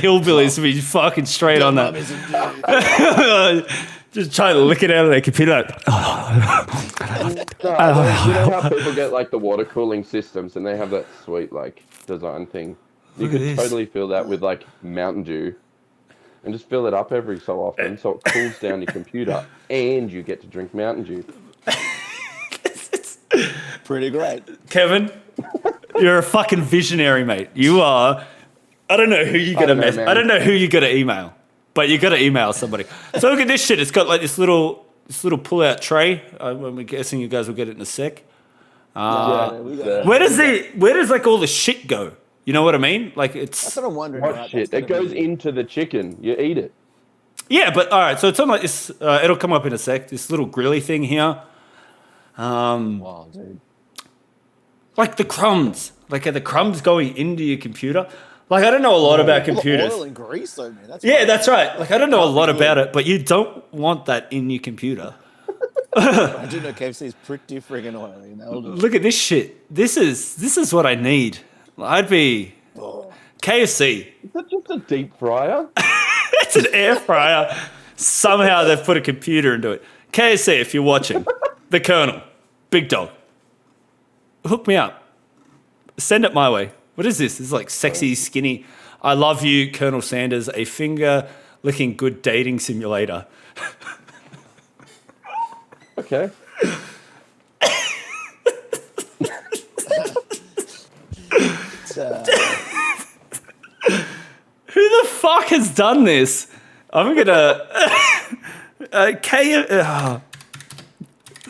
hillbillies to be fucking straight on that. Just trying to lick it out of their computer. Like, You know how people get like the water cooling systems and they have that sweet like design thing? You Look at could this. totally fill that with like Mountain Dew and just fill it up every so often so it cools down your computer and you get to drink Mountain Dew. Pretty great. Kevin, you're a fucking visionary, mate. You are. I don't know who you got to know, mess. man. I don't know who you got to email, but you got to email somebody. So look at this shit. It's got like this little pull-out tray. I'm guessing you guys will get it in a sec. Where does like all the shit go? You know what I mean? Like That's it's what I'm wondering. What right? shit? That's It gonna goes be- into the chicken. You eat it. yeah, but all right. So it's on like this. It'll come up in a sec. This little grilly thing here. Wow, dude. Like the crumbs. Like are the crumbs going into your computer? Like I don't know a lot about computers. Oil and grease, though, man. That's Yeah, right. that's right. Like I don't know a lot about it, but you don't want that in your computer. I do know KFC is pretty friggin' oily. Nailed it. Look at this shit. This is what I need. I'd be KFC. Is that just a deep fryer? It's an air fryer. Somehow they've put a computer into it. KFC, if you're watching, the Colonel, Big Dog, hook me up. Send it my way. What is this? This is like sexy, skinny. I love you, Colonel Sanders. A finger-licking good dating simulator. Okay. Who the fuck has done this? I'm gonna.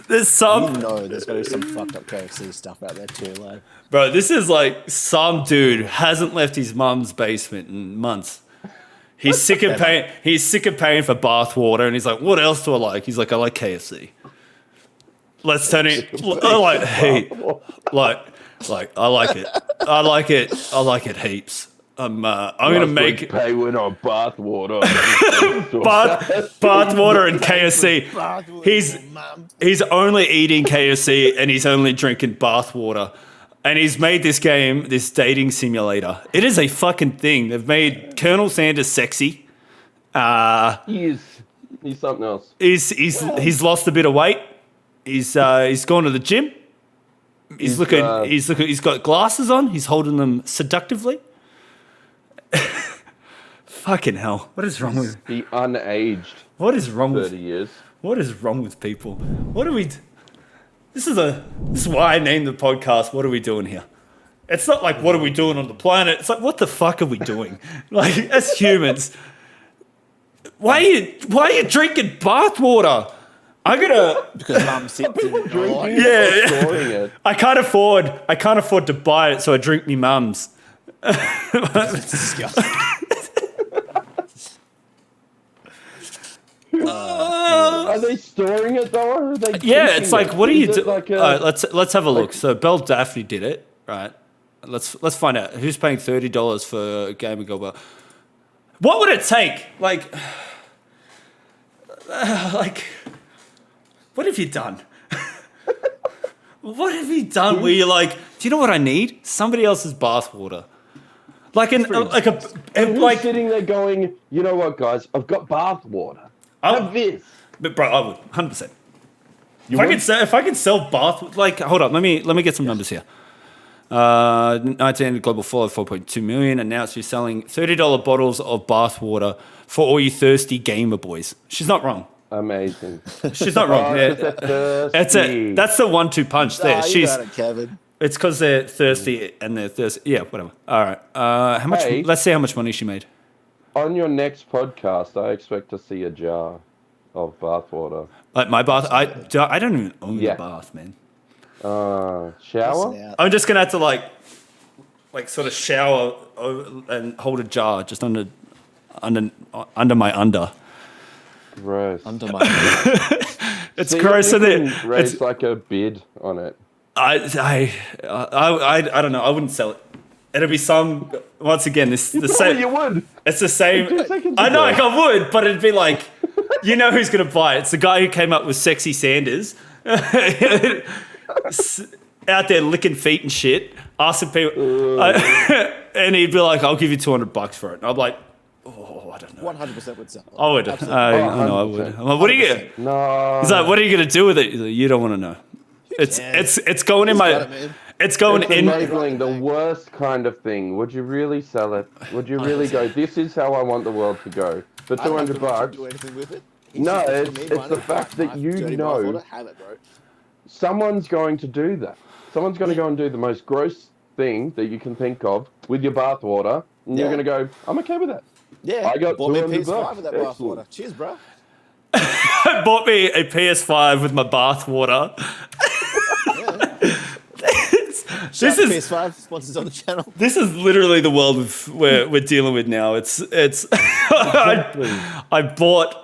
There's some. You know there's going to be some fucked up KFC stuff out there, too, like. Bro, this is like some dude hasn't left his mum's basement in months. He's sick of paying. He's sick of paying for bath water, and he's like, "What else do I like?" He's like, "I like KFC." Let's turn it. I like heat. Like I like it. I like it. I like it heaps. I'm gonna make pay when on bath water. bath water and KFC. He's only eating KFC and he's only drinking bath water. And he's made this game, this dating simulator. It is a fucking thing. They've made Colonel Sanders sexy. He's something else. He's lost a bit of weight. He's gone to the gym. He's got glasses on. He's holding them seductively. Fucking hell! What is wrong with? He unaged What is wrong 30 with? years. What is wrong with people? What do we? This is why I named the podcast. What are we doing here? It's not like what are we doing on the planet. It's like what the fuck are we doing? Like as humans, why are you drinking bath water? I'm gonna. Because mum sits in it. Drinking Yeah. or storing it. I can't afford to buy it, so I drink me mum's. It's disgusting. Are they storing it though? Or are they Yeah, keeping it's like, it? what are you Is it doing? like Let's have a look. So Belle Daphne did it, right? Let's find out who's paying $30 for a game of Go Bell. What would it take? Like, what have you done? What have you done? Where you're like, do you know what I need? Somebody else's bathwater. Like who's sitting there going, you know what, guys? I've got bath water. Have this. But bro, I would 100%. If I could sell bath, like, hold on, let me get some numbers here. 19 global follow 4.2 million, and now she's selling $30 bottles of bath water for all you thirsty gamer boys. She's not wrong. Amazing. She's not wrong. Yeah. That's That's it. That's the 1-2 punch there. You got it, Kevin. It's because they're thirsty and they're thirsty. Yeah, whatever. All right. How much? Hey. Let's see how much money she made. On your next podcast, I expect to see a jar of bathwater. Like my bath. I Absolutely. don't even own Yeah. the bath, man. Shower? Listen out. I'm just gonna have to like sort of shower and hold a jar just under my under. Gross. Under my It's See, gross, you and then can raise like a bid on it. I don't know. I wouldn't sell it. It'll be some once again. This the same. You would. It's the same. 2 seconds I know, ago. like I would, but it'd be like, you know who's gonna buy it? It's the guy who came up with Sexy Sanders, out there licking feet and shit, asking people, and he'd be like, "I'll give you $200 for it." And I'm like, "Oh, I don't know." 100% would sell. I would. Absolutely. I know I would. 100%. I'm like, what are you gonna? No. He's like, "What are you gonna do with it?" He's like, "You don't want to know." It's going in Got my. it, man. It's going It's in. enabling the worst kind of thing. Would you really sell it? Would you really go, this is how I want the world to go? For I don't have to $200 do anything with it. No, just it's- giving me it's money, the fact that knife, you dirty know- bathwater, have it, bro. someone's going to do that. Someone's going to go and do the most gross thing that you can think of with your bathwater, and you're Yeah. going to go, I'm okay with that. Yeah, I got bought me a $200 PS5 with that Excellent. bathwater. Cheers, bro. Bought me a PS5 with my bathwater. Shout This out to is PS5 sponsors on the channel. this is literally the world we're dealing with now. It's I bought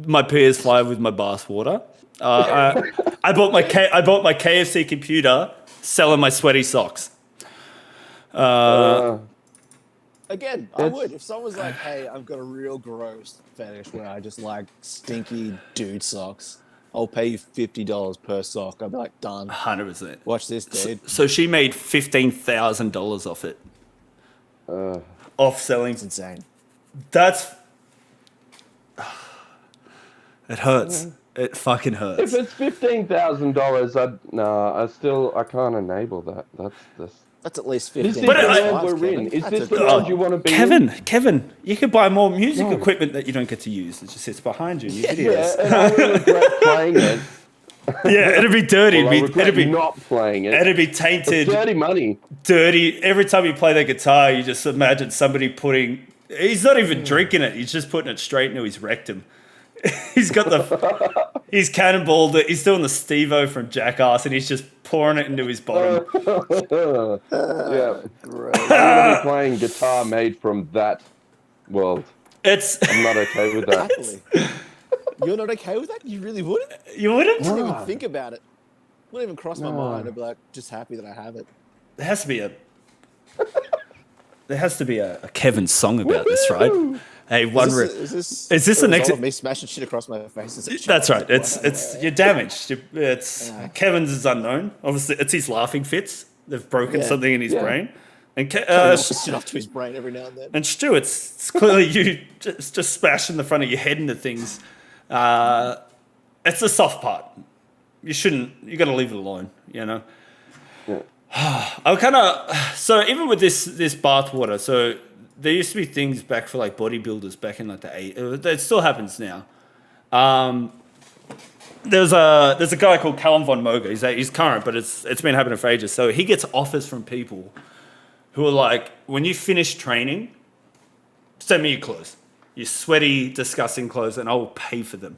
my PS5 with my bathwater. I bought my KFC computer selling my sweaty socks. Again, I would. If someone was like, hey, I've got a real gross fetish where I just like stinky dude socks, I'll pay you $50 per sock. I'd be like, done. 100%. Watch this, dude. So she made $15,000 off it. Off selling. It's insane. That's. It hurts. It fucking hurts. If it's $15,000, I can't enable that. That's at least This 15. is But the I- world we're in. Is That's this a the good- world you want to be Kevin, you could buy more music No. equipment that you don't get to use. It just sits behind you in your in? videos. Yeah, and I will regret playing it. Yeah, it'd be dirty. Well, I It'd regret be not playing it. it'd be It's tainted, dirty money. dirty. Every time you play the guitar, you just imagine somebody putting. He's not even drinking it. He's just putting it straight into his rectum. He's got the. He's cannonballed it. He's doing the Steve-O from Jackass, and he's just pouring it into his bottom. Yeah. Gross. I'm going to be playing guitar made from that world. It's I'm not okay with that. Happily. You're not okay with that? You really wouldn't? you wouldn't. I wouldn't No. even think about it. Wouldn't even cross my mind. I'd be like, just happy that I have it. There has to be a. There has to be a Kevin song about this, right? Hey, one. Is this is this a the next- result of me smashing shit across my face? Is it That's right. shit? It's you're damaged. It's Yeah. Kevin's is unknown. Obviously, it's his laughing fits. They've broken Yeah. something in his Yeah. brain. And Shit off to his brain every now and then. and Stu, it's clearly you just smashing the front of your head into things. It's the soft part. You shouldn't. You got to leave it alone. You know. Yeah. I kind of so even with this bathwater. So there used to be things back for like bodybuilders back in like the 80s. It still happens now. There's a guy called Callum Von Moga. He's current, but it's been happening for ages. So he gets offers from people who are like, when you finish training, send me your clothes, your sweaty, disgusting clothes, and I'll pay for them.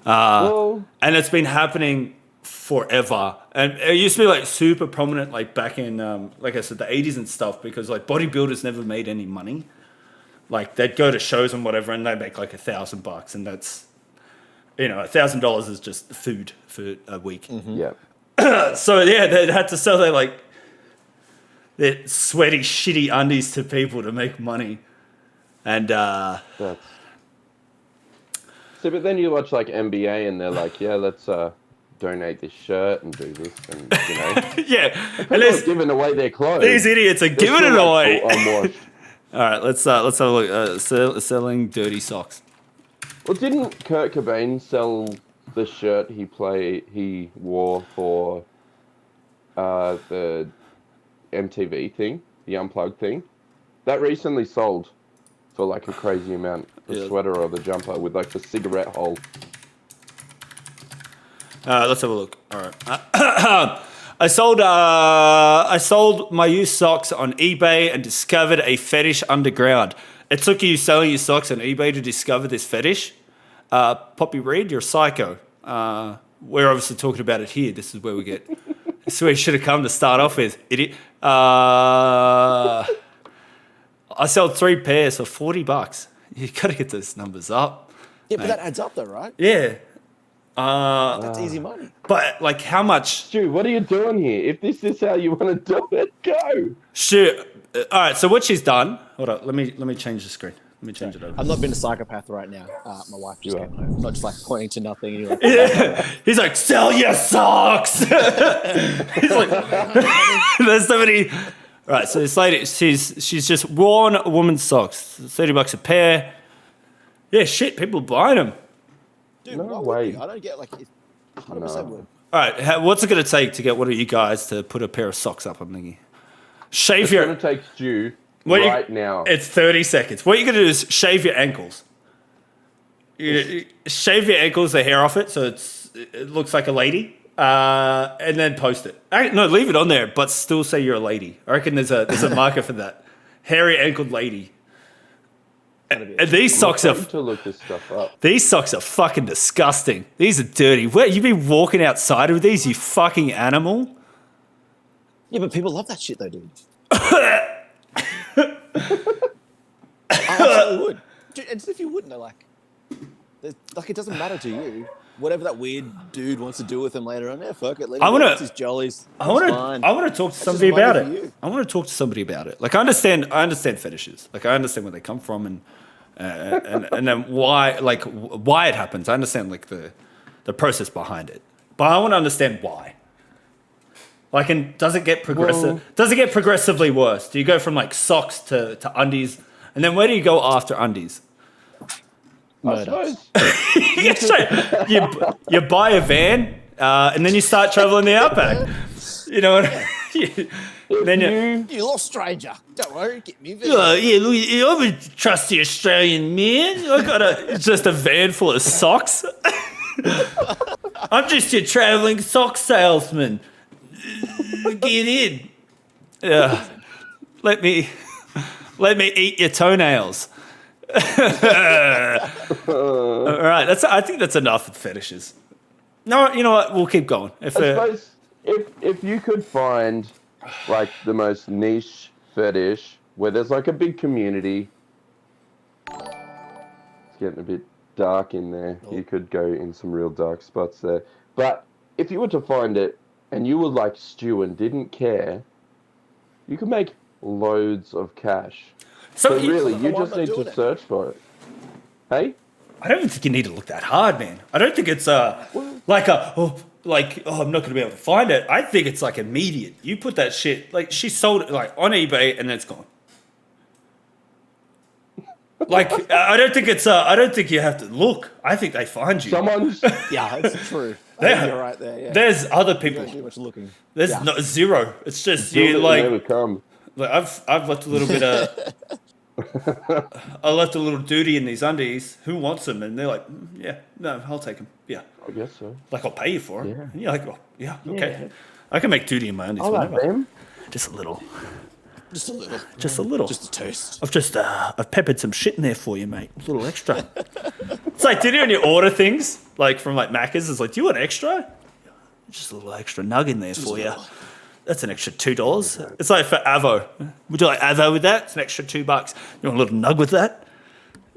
Well, And it's been happening forever. And it used to be like super prominent, like back in, like I said, the 80s and stuff, because like bodybuilders never made any money. Like they'd go to shows and whatever, and they'd make like $1,000, and that's, you know, $1,000 is just food for a week. yeah. So yeah, they had to sell their sweaty, shitty undies to people to make money. And That's... So, but then you watch like NBA and they're like, yeah, let's donate this shirt and do this, and you know, yeah, and people are giving away their clothes. these idiots are They're giving still it like, away. "Oh, unwashed." All right, let's have a look. Selling dirty socks. Well, didn't Kurt Cobain sell the shirt he wore for the MTV thing, the Unplugged thing? That recently sold for like a crazy amount. The Yeah. sweater or the jumper with like the cigarette hole. Let's have a look. All right. I sold my used socks on eBay and discovered a fetish underground. It took you selling your socks on eBay to discover this fetish. Poppy Reed, you're a psycho. We're obviously talking about it here. This is where we get. This is where you should have come to start off with, idiot. I sold 3 pairs for $40. You got to get those numbers up. Yeah, but that adds up though, right? Yeah. That's easy money. But like, how much? Stu, what are you doing here? If this is how you want to do it, go. Shoot. All right. So what she's done? Hold on. Let me change the screen. Let me change it over. I'm not being a psychopath right now. My wife just came home. Not just like pointing to nothing. You're like, He's like, sell your socks. He's like, there's so many. Right. So this lady, she's just worn a woman's socks. $30 a pair. Yeah. Shit. People buying them. dude, No why would way. you? I don't get like 100% would. All right. What's it going to take to get one of you guys to put a pair of socks up on thingy? Shave It's your. going to take Stu What you- right now. It's 30 seconds. What you're going to do is shave your ankles. You shave your ankles, the hair off it, so it looks like a lady, and then post it. No, leave it on there, but still say you're a lady. I reckon there's a marker for that. Hairy ankled lady. And these socks are to look this stuff up. fucking disgusting. These are dirty. Where you been walking outside with these, you fucking animal? Yeah, but people love that shit though, dude. I absolutely would. Dude, and if you wouldn't, they're like it doesn't matter to you. Whatever that weird dude wants to do with him later on, yeah, fuck it. Let him get his jollies. I want to talk to somebody just about money it. for you. I want to talk to somebody about it. Like I understand fetishes. Like I understand where they come from and then why it happens. I understand like the process behind it, but I want to understand why. Like, and does it get progressive? Does it get progressively worse? Do you go from like socks to undies, and then where do you go after undies? I suppose. you buy a van, and then you start traveling the outback. You know what? Then you. You little stranger. Don't worry, get me there. Yeah, look, I'm a trusty Australian man. I got just a van full of socks. I'm just your traveling sock salesman. Get in. Yeah. Let me eat your toenails. All right, I think that's enough with fetishes. No, you know what? We'll keep going. I suppose if you could find like the most niche fetish where there's like a big community, it's getting a bit dark in there. Oh. You could go in some real dark spots there. But if you were to find it and you were like Stu and didn't care, you could make loads of cash. So really, you just need to search for it. Hey? I don't think you need to look that hard, man. I don't think it's I'm not going to be able to find it. I think it's like immediate. You put that shit, like she sold it like on eBay and then it's gone. Like I don't think you have to look. I think they find you. Someone's Yeah, that's true. I think you're right there. Yeah. There's other You people. don't do much looking. There's Yeah. no zero. It's just built you it like. never come. Like I've left a little bit of. I left a little duty in these undies. Who wants them? And they're like, yeah, no, I'll take them. Yeah, I guess so. like I'll pay you for it. Yeah. And you're like, oh, yeah, okay. I can make duty in my undies. I like whenever. them. Just a little. Just a little. Just a little. Just a toast. I've peppered some shit in there for you, mate. A little extra. It's like, did you when you order things like from like Macca's? It's like, do you want extra? Just a little extra nug in there for you. That's an extra $2. It's like for Avo. Would you like Avo with that? It's an extra $2. You want a little nug with that?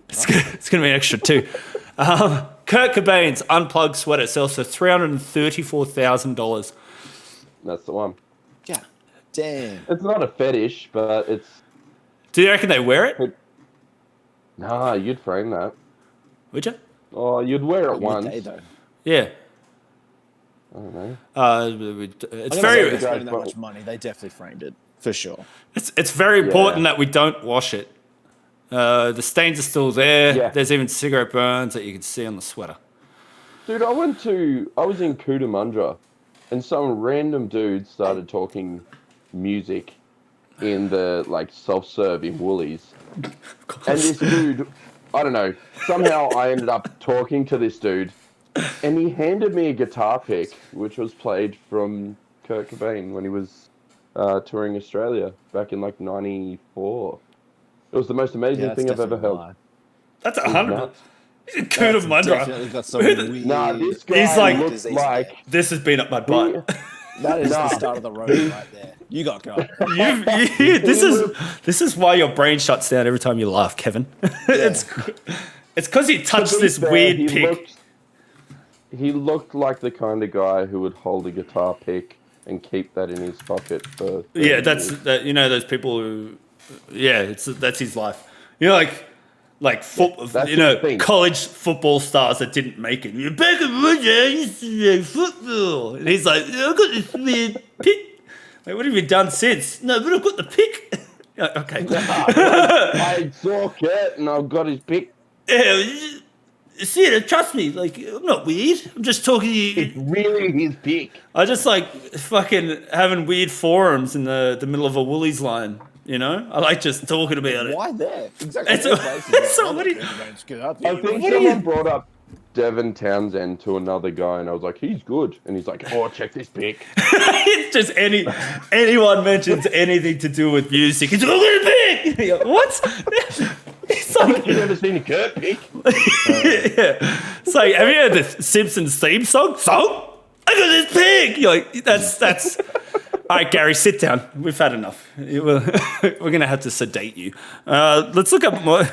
It's gonna be an extra $2. Kurt Cobain's unplugged sweater sells for $334,000. That's the one. Yeah. Damn. It's not a fetish, but it's... Do you reckon they wear it? Nah, you'd frame that. Would you? Oh, you'd wear it once. Midday, though. Yeah. I don't know. It's I'm very. gonna say spending that much money. They definitely framed it for sure. It's very important that we don't wash it. The stains are still there. Yeah. There's even cigarette burns that you can see on the sweater. Dude, I was in Cootamundra, and some random dude started talking music in the, like, self-serve in Woolies. And this dude, I don't know, somehow I ended up talking to this dude, and he handed me a guitar pick, which was played from Kurt Cobain when he was touring Australia back in like '94. It was the most amazing thing I've ever held. That's It's 100. nuts. Kuda Mundra. Definitely got some weird. Nah, this guy He's like- looked disease like there. This has been up my butt. That is Nah. the start of the road right there. You got going. This is why your brain shuts down every time you laugh, Kevin. It's because he touched To be this fair, weird he pick. He looked like the kind of guy who would hold a guitar pick and keep that in his pocket for 30 Yeah, that's years. that. You know those people who. Yeah, that's his life. You know, like that's you know, the thing. college football stars that didn't make it. You're back in Roger, I used to play football, and he's like, I got this weird pick. Like, what have you done since? No, but I've got the pick. You're like, okay. I saw Kurt and I've got his pick. Yeah, see, trust me. Like, I'm not weird. I'm just talking to you. It's really his pick. I just like fucking having weird forums in the middle of a Woolies line. You know, I like just talking about it. Why there? Exactly. It's so what do you- I think someone brought up Devin Townsend to another guy, and I was like, he's good. And he's like, oh, check this pick. It's just anyone mentions anything to do with music. It's all gonna be. You're like, what? It's like, You never seen a Kurt pick? yeah. It's like, have you heard the Simpsons theme song? I got this pig. You're like, that's. All right, Gary, sit down. We've had enough. We're gonna have to sedate you. Let's look up more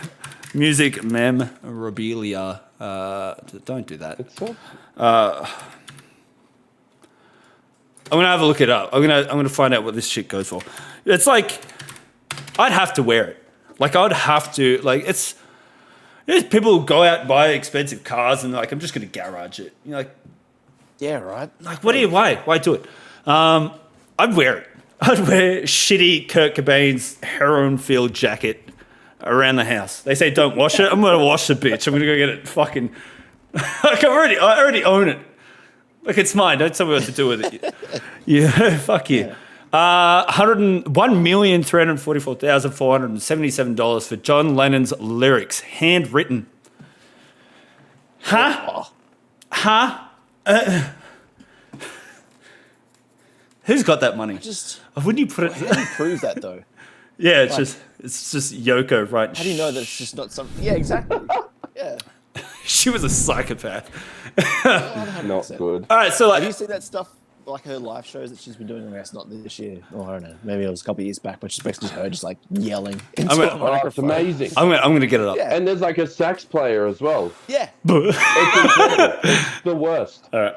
music memorabilia. Don't do that. It's so... I'm gonna have a look it up. I'm gonna find out what this shit goes for. It's like I'd have to wear it. Like I'd have to. Like it's. There's people who go out and buy expensive cars and they're like, I'm just gonna garage it. You're like, Yeah, right. what do you? Why do it? I'd wear it. I'd wear shitty Kurt Cobain's heroin-filled jacket around the house. They say don't wash it. I'm gonna wash the bitch. I'm gonna go get it fucking. Like I already own it. Like it's mine. Don't tell me what to do with it. Yeah, fuck you. $101,344,477 for John Lennon's lyrics, handwritten. Huh? Who's got that money? Just Wouldn't you put it? how do you prove that though? Yeah, it's just Yoko, right? How do you know that it's just not something? Yeah, exactly. Yeah. She was a psychopath. 100%. Not good. All right, so Have you like, seen that stuff? Like her live shows that she's been doing. I guess not this year. Or I don't know. Maybe it was a couple of years back. But she's basically her just like yelling into gonna- a Oh, it's microphone. amazing. I'm gonna get it up. Yeah. And there's like a sax player as well. Yeah. It's incredible. It's the worst. All right.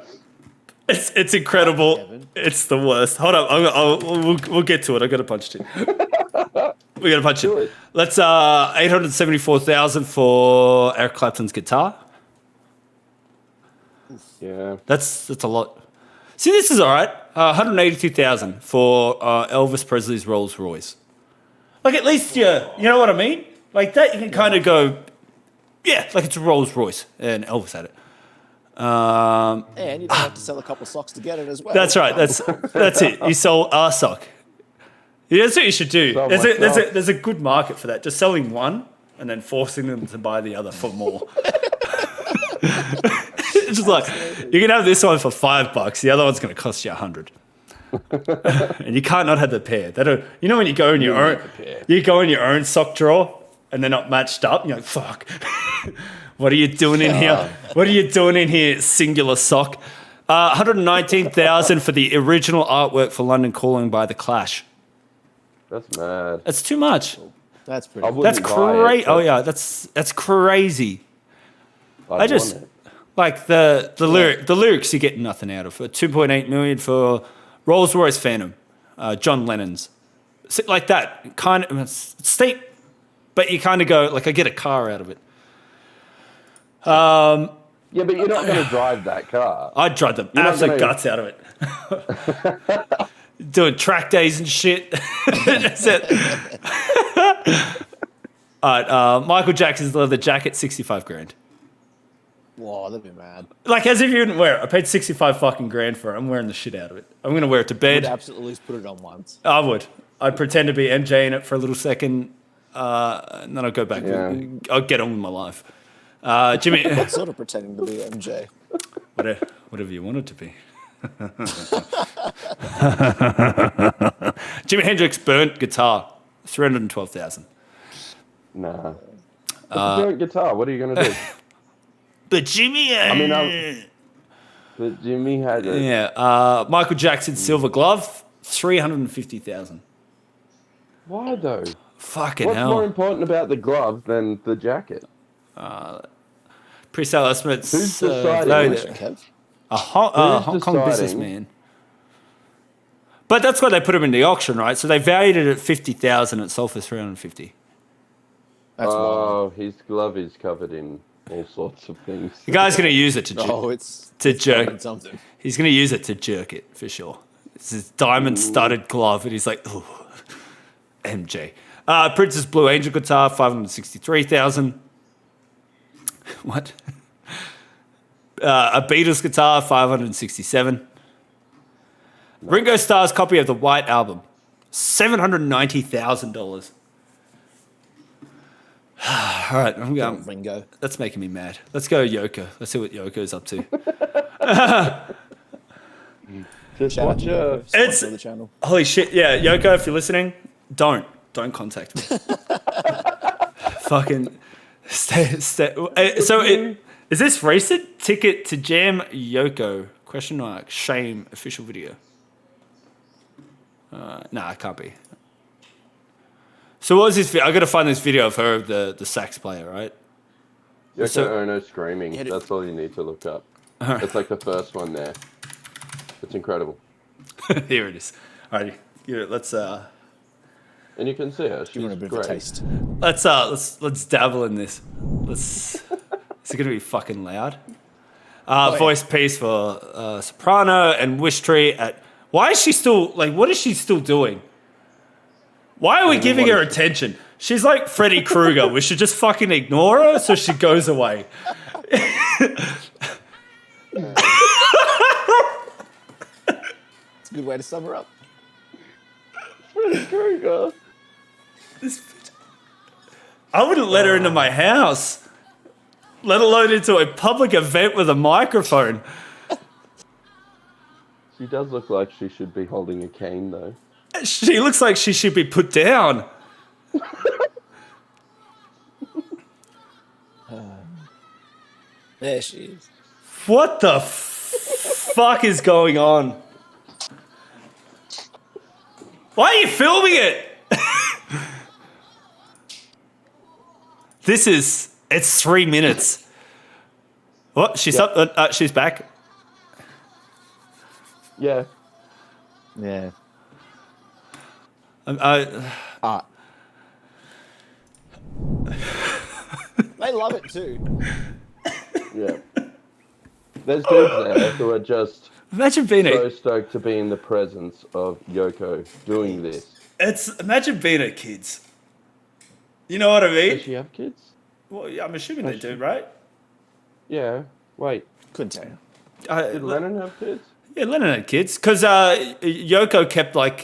It's incredible. Kevin. It's the worst. Hold up. We'll get to it. I got to punch it. We got to punch Do it. it. Let's 874,000 for Eric Clapton's guitar. Yeah. That's a lot. See, this is all right. 182,000 for Elvis Presley's Rolls Royce. Like at least you know what I mean. Like that, you can kind of go, yeah, like it's a Rolls Royce and Elvis had it. And you don't have to sell a couple socks to get it as well. That's right. That's it. You sell a sock. Yeah, that's what you should do. Sell There's a good market for that. Just selling one and then forcing them to buy the other for more. It's just like you can have this one for $5. The other one's going to cost you $100. And you can't not have the pair. You know when you go in your own sock drawer and they're not matched up. And you're like, fuck. What are you doing in here? What are you doing in here? Singular sock. 119,000 for the original artwork for London Calling by The Clash. That's mad. That's too much. That's I pretty. wouldn't That's buy it, crazy. but Oh yeah, that's crazy. I'd just- want it. Like the lyrics you're getting nothing out of. 2.8 million for Rolls Royce Phantom, John Lennon's, like that kind of it's steep, but you kind of go like I get a car out of it. Yeah, but you're not going to drive that car. I'd drive the You're not absolute gonna- guts out of it. Doing track days and shit. That's it. All right, Michael Jackson's leather jacket, 65 grand. Whoa, that'd be mad. Like as if you didn't wear it. I paid 65 fucking grand for it. I'm wearing the shit out of it. I'm gonna wear it to Would bed. absolutely at least put it on once. I would. I'd pretend to be MJ in it for a little second, and then I'll go back. Yeah. I'll get on with my life. Jimmy, Sort of pretending to be MJ. whatever you want it to be. Jimi Hendrix burnt guitar, 312,000. Nah. What's a guitar? What are you gonna do? But Jimmy, But Jimmy had it. yeah. Michael Jackson silver glove, 350,000. Why though? Fucking What's hell. more important about the glove than the jacket? Pre-sale estimates. Who's deciding? Kev? A Hong Kong deciding? businessman. But that's why they put him in the auction, right? So they valued it at 50,000. It sold for 350. That's wild. Oh, his glove is covered in all sorts of things. The guy's going to use it to jerk. Oh, it's jerk. fucking something. He's going to use it to jerk it for sure. It's his diamond-studded glove, and he's like, "Ooh, MJ." Princess Blue Angel guitar, 563,000. What? A Beatles guitar, 567. Ringo Starr's copy of the White Album, $790,000. All right, I'm going. Ringo. That's making me mad. Let's go Yoko. Let's see what Yoko's up to. Just Shout out watch to Yoko, It's- sponsor of the channel. Holy shit! Yeah, Yoko, if you're listening, don't contact me. Fucking stay. So is this recent? Ticket to Jam Yoko? Question mark. Shame official video. Nah, it can't be. So what was this? I got to find this video of her, of the sax player, right? Yoko So- Ono screaming. Yeah, That's all you need to look up. It's like the first one there. It's incredible. Here it is. All right, here, let's And you can see her. You She's want a bit great. of a taste. let's dabble in this. Is it gonna be fucking loud? Voice piece for soprano and wish tree at. Why is she still like? What is she still doing? Why are we giving her attention? She's like Freddy Krueger. We should just fucking ignore her so she goes away. It's a good way to sum her up. Krueger. This bitch. I wouldn't let her into my house, let alone into a public event with a microphone. She does look like she should be holding a cane, though. She looks like she should be put down. There she is. What the fuck is going on? Why are you filming it? It's 3 minutes. What? She's up. She's back. Yeah. Yeah. I They love it too. Yeah. There's dudes there who are just imagine being so a. stoked to be in the presence of Yoko doing this. Imagine being a kids. You know what I mean? Does she have kids? Well, yeah, I'm assuming they do, right? Yeah. Wait. Couldn't tell you. Did Lennon have kids? Yeah, Lennon had kids because Yoko kept like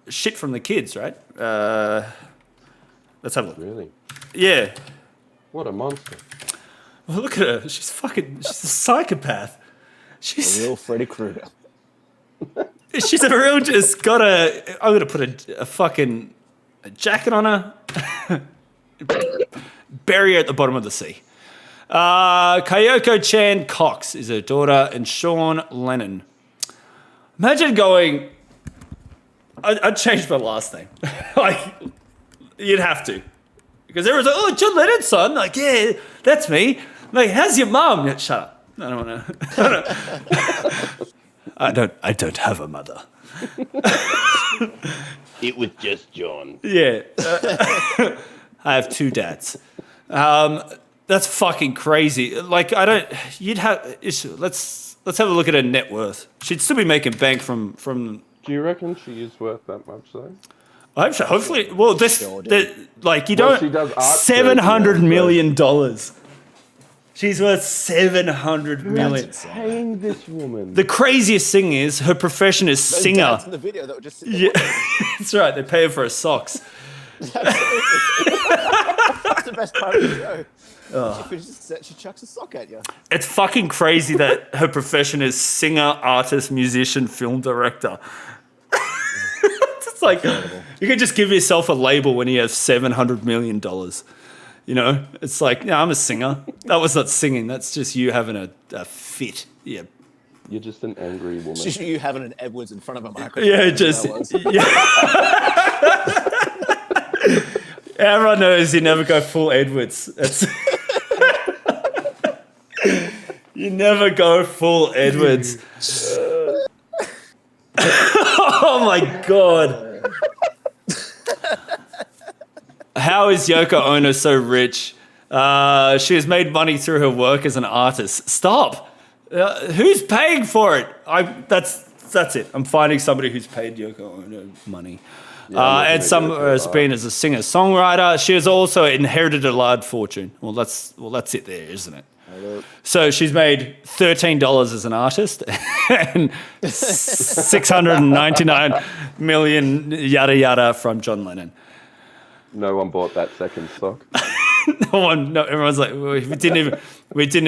shit from the kids, right? Let's have a look. Really? Yeah. What a monster. Well, look at her. She's a psychopath. A She's real Freddy Krueger. she's a real just got a. I'm gonna put a fucking jacket on her. Bury her at the bottom of the sea. Kyoko Chan Cox is her daughter, and Sean Lennon. Imagine going. I'd change my last name. Like, you'd have to. Because everyone's like, oh, John Lennon's son. Like, yeah, that's me. Like, how's your mum? Yeah, shut up. I don't want to. I don't have a mother. It was just John. Yeah. I have 2 dads. That's fucking crazy. Like, let's have a look at her net worth. She'd still be making bank from Do you reckon she is worth that much, though? I hope so. Hopefully, well, Sure do. like you Well, don't. she does art $700 therapy, million. She's worth $700 million. Paying this woman. The craziest thing is her profession is Those singer. dads in the video that were just sitting Yeah, that's right. They pay her for her socks. That's the best part of the show. She finishes the set, she chucks a sock at you. It's fucking crazy that her profession is singer, artist, musician, film director. It's like you can just give yourself a label when you have $700 million. You know, it's like, yeah, I'm a singer. That was not singing. That's just you having a fit. Yeah. You're just an angry woman. It's just you having an Edwards in front of a microphone. Yeah, just. Yeah. Everyone knows you never go full Edwards. That's you never go full Edwards. Oh my God. How is Yoko Ono so rich? She has made money through her work as an artist. Stop. Who's paying for it? That's it. I'm finding somebody who's paid Yoko Ono money. And some has been as a singer-songwriter. She has also inherited a large fortune. Well, that's it there, isn't it? So she's made $13 as an artist and $699 million yada yada from John Lennon. No one bought that second sock. No, everyone's like, we didn't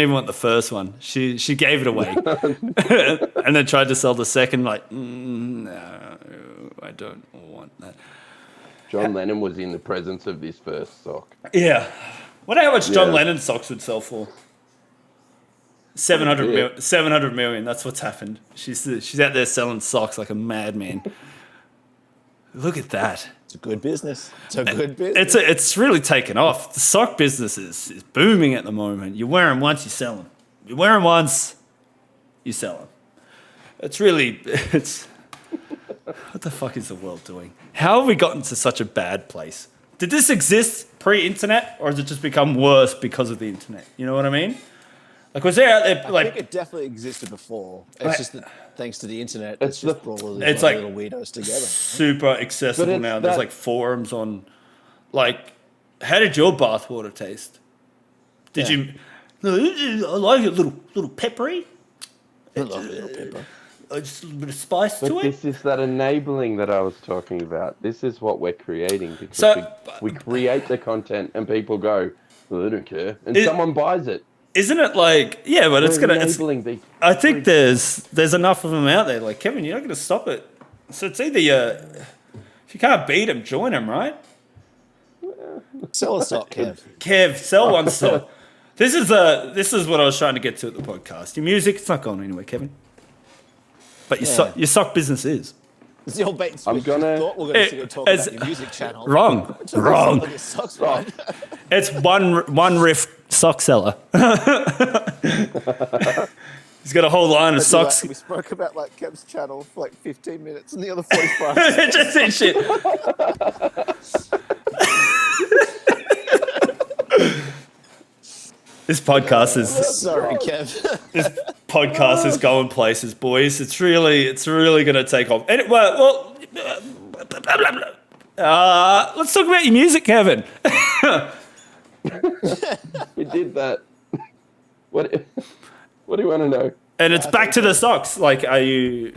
even want the first one. She gave it away, and then tried to sell the second. Like, no, I don't want that. John Lennon was in the presence of this first sock. Yeah, wonder how much John Lennon socks would sell for. 700 million. That's what's happened. She's out there selling socks like a madman. Look at that. It's a good business. It's a good business. It's really taken off. The sock business is booming at the moment. You wear them once, you sell them. You wear them once, you sell them. It's what the fuck is the world doing? How have we gotten to such a bad place? Did this exist pre-internet, or has it just become worse because of the internet? You know what I mean? Like, was there out there I think it definitely existed before. It's just that thanks to the internet, it's just brought all these little weirdos together. Super accessible now. There's like forums on, like, how did your bathwater taste? Did you? I like it, little peppery. I love a little pepper. Just a little bit of spice But to it. this is that enabling that I was talking about. This is what we're creating because we create the content and people go, well, I don't care, and someone buys it. Isn't it like, yeah, but it's gonna. I think these. there's enough of them out there. Like, Kevin, you're not gonna stop it. So it's either if you can't beat them, join them, right? Sell a sock, Kev. Kev, sell one sock. This is what I was trying to get to at the podcast. Your music, it's not going anywhere, Kevin. But your sock business is. It's the old bait and switch. I'm gonna. Thought we're going to talk about your music channel. Wrong. Socks, right? It's one riff sock seller. He's got a whole line of socks. We spoke about like Kev's channel for like 15 minutes and the other 45. Just in shit. This podcast is. Sorry, Kev. This podcast is going places, boys. It's really going to take off. And let's talk about your music, Kevin. We did that. What do you want to know? And it's back to the socks. Like, are you?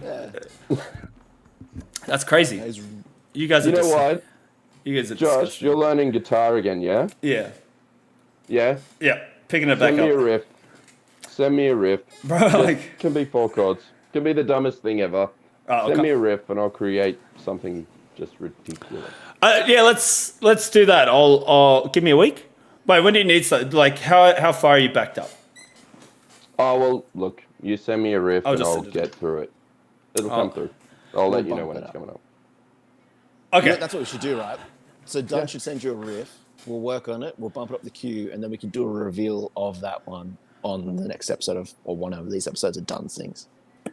That's crazy. You guys. You know what? You guys are Josh, disgusting. you're learning guitar again, yeah? Yeah. Yeah. Yeah. Picking it back Send me up. a riff. Send me a riff. Bro, Just like. can be 4 chords. Can be the dumbest thing ever. Send me a riff and I'll create something just ridiculous. Yeah, let's do that. I'll give me a week. Wait, when do you need something? Like, how far are you backed up? Oh, well, look, you send me a riff and I'll send it. get through it. It'll come through. I'll let you know when it's coming up. Okay. Yeah, that's what we should do, right? So Don should send you a riff. We'll work on it. We'll bump it up the queue, and then we can do a reveal of that one on the next episode or one of these episodes of Dun's Things.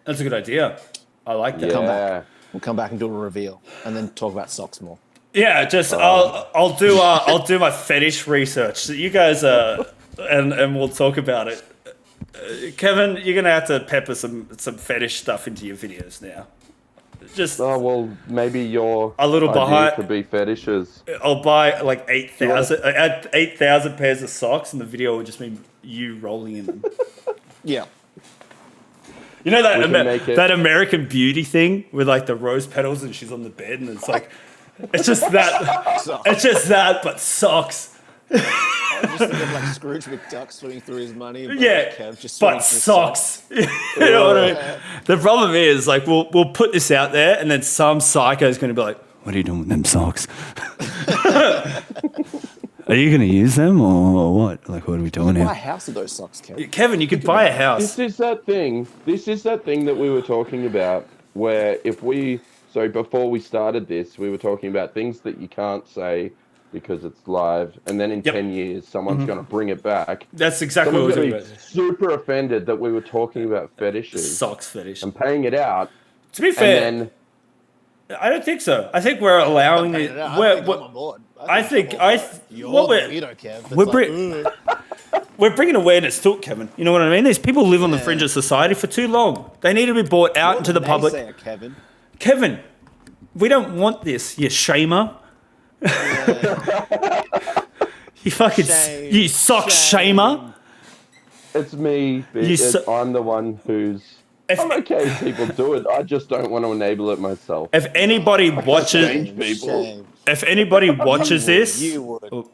That's a good idea. I like that. Yeah. We'll come back and do a reveal, and then talk about socks more. Yeah, just I'll do my fetish research. So you guys and we'll talk about it. Kevin, you're gonna have to pepper some fetish stuff into your videos now. Just Oh, well, maybe your A little idea behind- could be fetishes. I'll buy like 8,000 pairs of socks, and the video will just be you rolling in them. Yeah. You know We can make it- that American Beauty thing with like the rose petals, and she's on the bed, and it's like it's just that, but socks. just think of like Scrooge McDuck swimming through his money. And Yeah, Kev just swimming but through socks. You know what I mean? The problem is, like, we'll put this out there, and then some psycho is going to be like, "What are you doing with them socks? Are you going to use them or what? Like, what are we doing Buy a here?" house with those socks, Kev. Kevin, you could buy a house. This is that thing that we were talking about where before we started this, we were talking about things that you can't say because it's live, and then in Yep. 10 years, someone's going to bring it back. That's exactly what Someone's we're going talking to about. be super offended that we were talking about fetishes Socks fetish. and paying it out. To be fair, And then I don't think so. I think we're allowing it. I'm on board. I think You're what the we're weirdo, Kev. It's we're like, bring- we're bringing awareness to it, Kevin. You know what I mean? These people live on the Yeah. fringe of society for too long. They need to be brought out into the public. naysayer, Kevin. Kevin, we don't want this, you shamer. You fucking Shame, you sock shame. shamer. it's me. I'm the one who's... I'm okay if people do it. I just don't want to enable it myself. If anybody watches, Strange people. Shame. if anybody watches this, You would.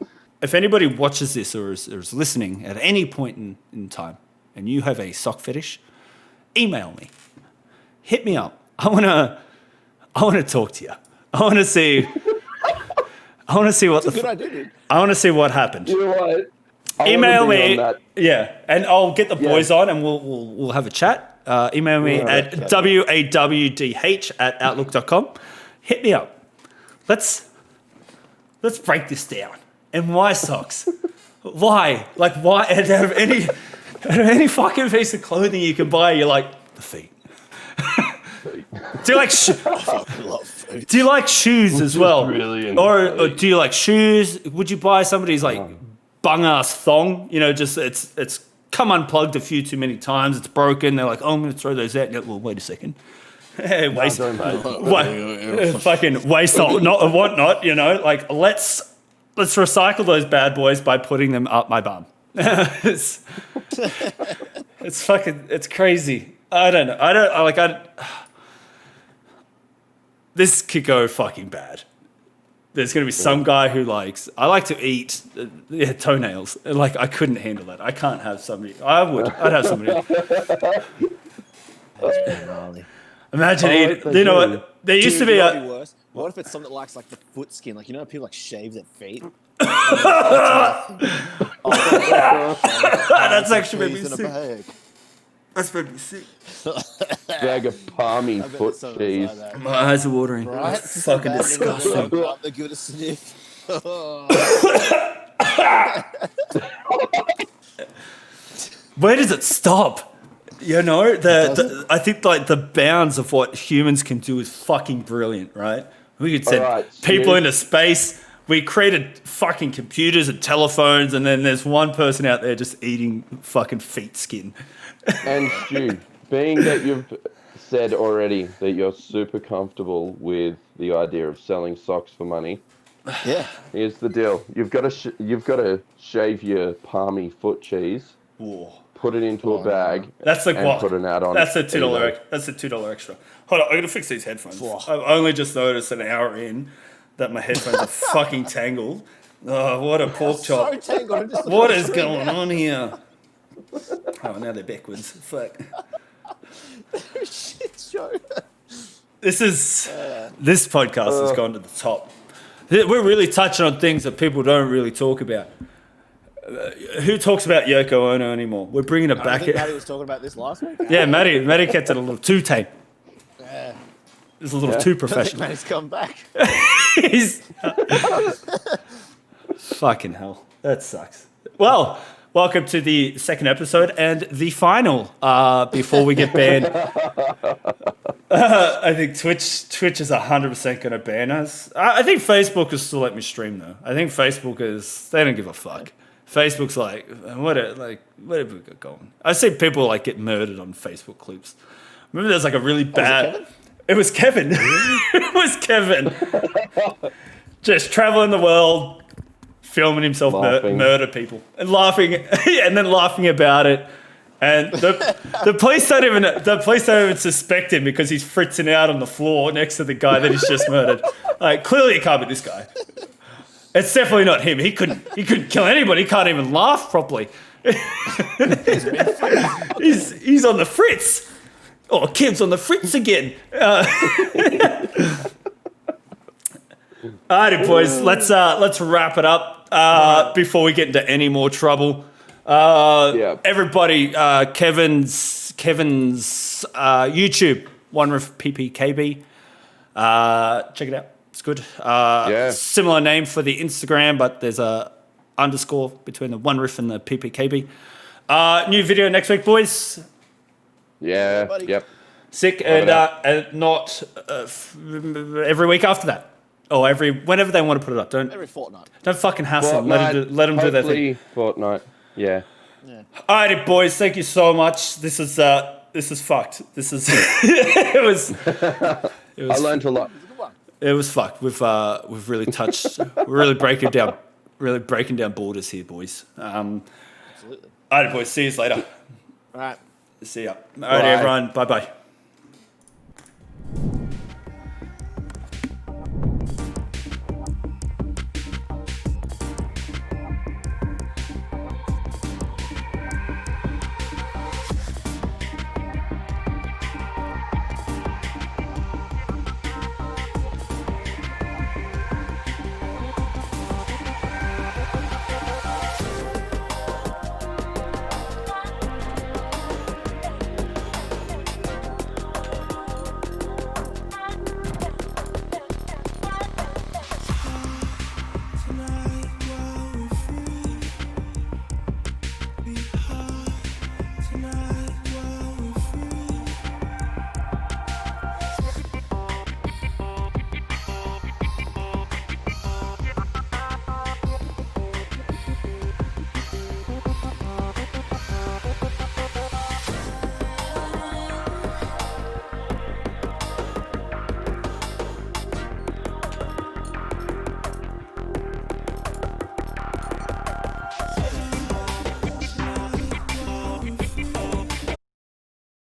if anybody watches this or is listening at any point in time, and you have a sock fetish, email me, hit me up. I wanna talk to you. I wanna see what It's a good idea, dude. I wanna see what happened. You know what? I Email wanna be me, on that. yeah, and I'll get the boys on, and we'll have a chat. Email me at WAWDH@outlook.com. Hit me up. Let's break this down. And why socks? Why? Like why? Out of any fucking piece of clothing you can buy, you're like the feet. Do you like do you like shoes as well? really or do you like shoes? Would you buy somebody's like bung ass thong? You know, just it's come unplugged a few too many times. It's broken. They're like, oh, I'm going to throw those out. Yeah, well, wait a second. Hey, waste, fucking waste or not or whatnot. You know, like let's recycle those bad boys by putting them up my bum. it's crazy. I don't know. This could go fucking bad. There's going to be some guy who I like to eat toenails. Like, I couldn't handle that. I can't have somebody. I'd have somebody. Imagine eating. You know what? There used to be a. a. Worse. What if it's something that likes like the foot skin? Like, you know, people like shave their feet. That's actually made me Peas in a sick. bag. That's made me sick. Bag of palmy I bet foot it's something cheese. like that. My eyes are watering. Right? It's fucking disgusting. They're good to sniff. Where does it stop? You know, I think like the bounds of what humans can do is fucking brilliant, right? We could send Alright, people Stu. into space. We created fucking computers and telephones, and then there's one person out there just eating fucking feet skin. And Stu, being that you've said already that you're super comfortable with the idea of selling socks for money, Yeah. here's the deal: you've got to shave your palmy foot cheese, put it into a bag, That's like and what? put an ad on. That's a $2. eBay. That's a $2 extra. Hold on, I'm gonna fix these headphones. I've only just noticed an hour in that my headphones are fucking tangled. Oh, what a pork chop! So tangled. I'm just What looking is at the screen going now. on here? Oh, now they're backwards. Fuck. Shit show. This podcast has gone to the top. We're really touching on things that people don't really talk about. Who talks about Yoko Ono anymore? We're bringing it I back. think Maddie was talking about this last week. Yeah, Maddie kept it a little too tame. Yeah. It was a little too I think professional. Maddie's come back. He's fucking hell. That sucks. Well, welcome to the second episode and the final. Before we get banned, I think Twitch is 100% going to ban us. I think Facebook will still let me stream though. I think Facebook they don't give a fuck. Facebook's like, what have we got going? I see people like get murdered on Facebook clips. Remember, there's like a really bad. It was Kevin. It was Kevin. Just traveling the world, filming himself murder people and laughing, and then laughing about it. And the police don't even suspect him because he's fritzing out on the floor next to the guy that he's just murdered. Like, clearly it can't be this guy. It's definitely not him. He couldn't kill anybody. He can't even laugh properly. he's on the fritz. Oh, Kev's on the fritz again. Alrighty, boys. Let's wrap it up before we get into any more trouble. Everybody, Kevin's YouTube, One Riff PPKB. Check it out. It's good. Similar name for the Instagram, but there's a underscore between the One Riff and the PPKB. New video next week, boys. Yeah. Yep. Sick. And not every week after that. Or whenever they want to put it up. Every fortnight. Don't fucking hassle them. Let them do their thing. Fortnight. Yeah. Alrighty, boys. Thank you so much. This is fucked. This is it was. I learned a lot. It was fucked. We've really touched. We're really breaking down borders here, boys. Absolutely. Alright, boys. See you later. All right. See ya. Alrighty, everyone. Bye bye.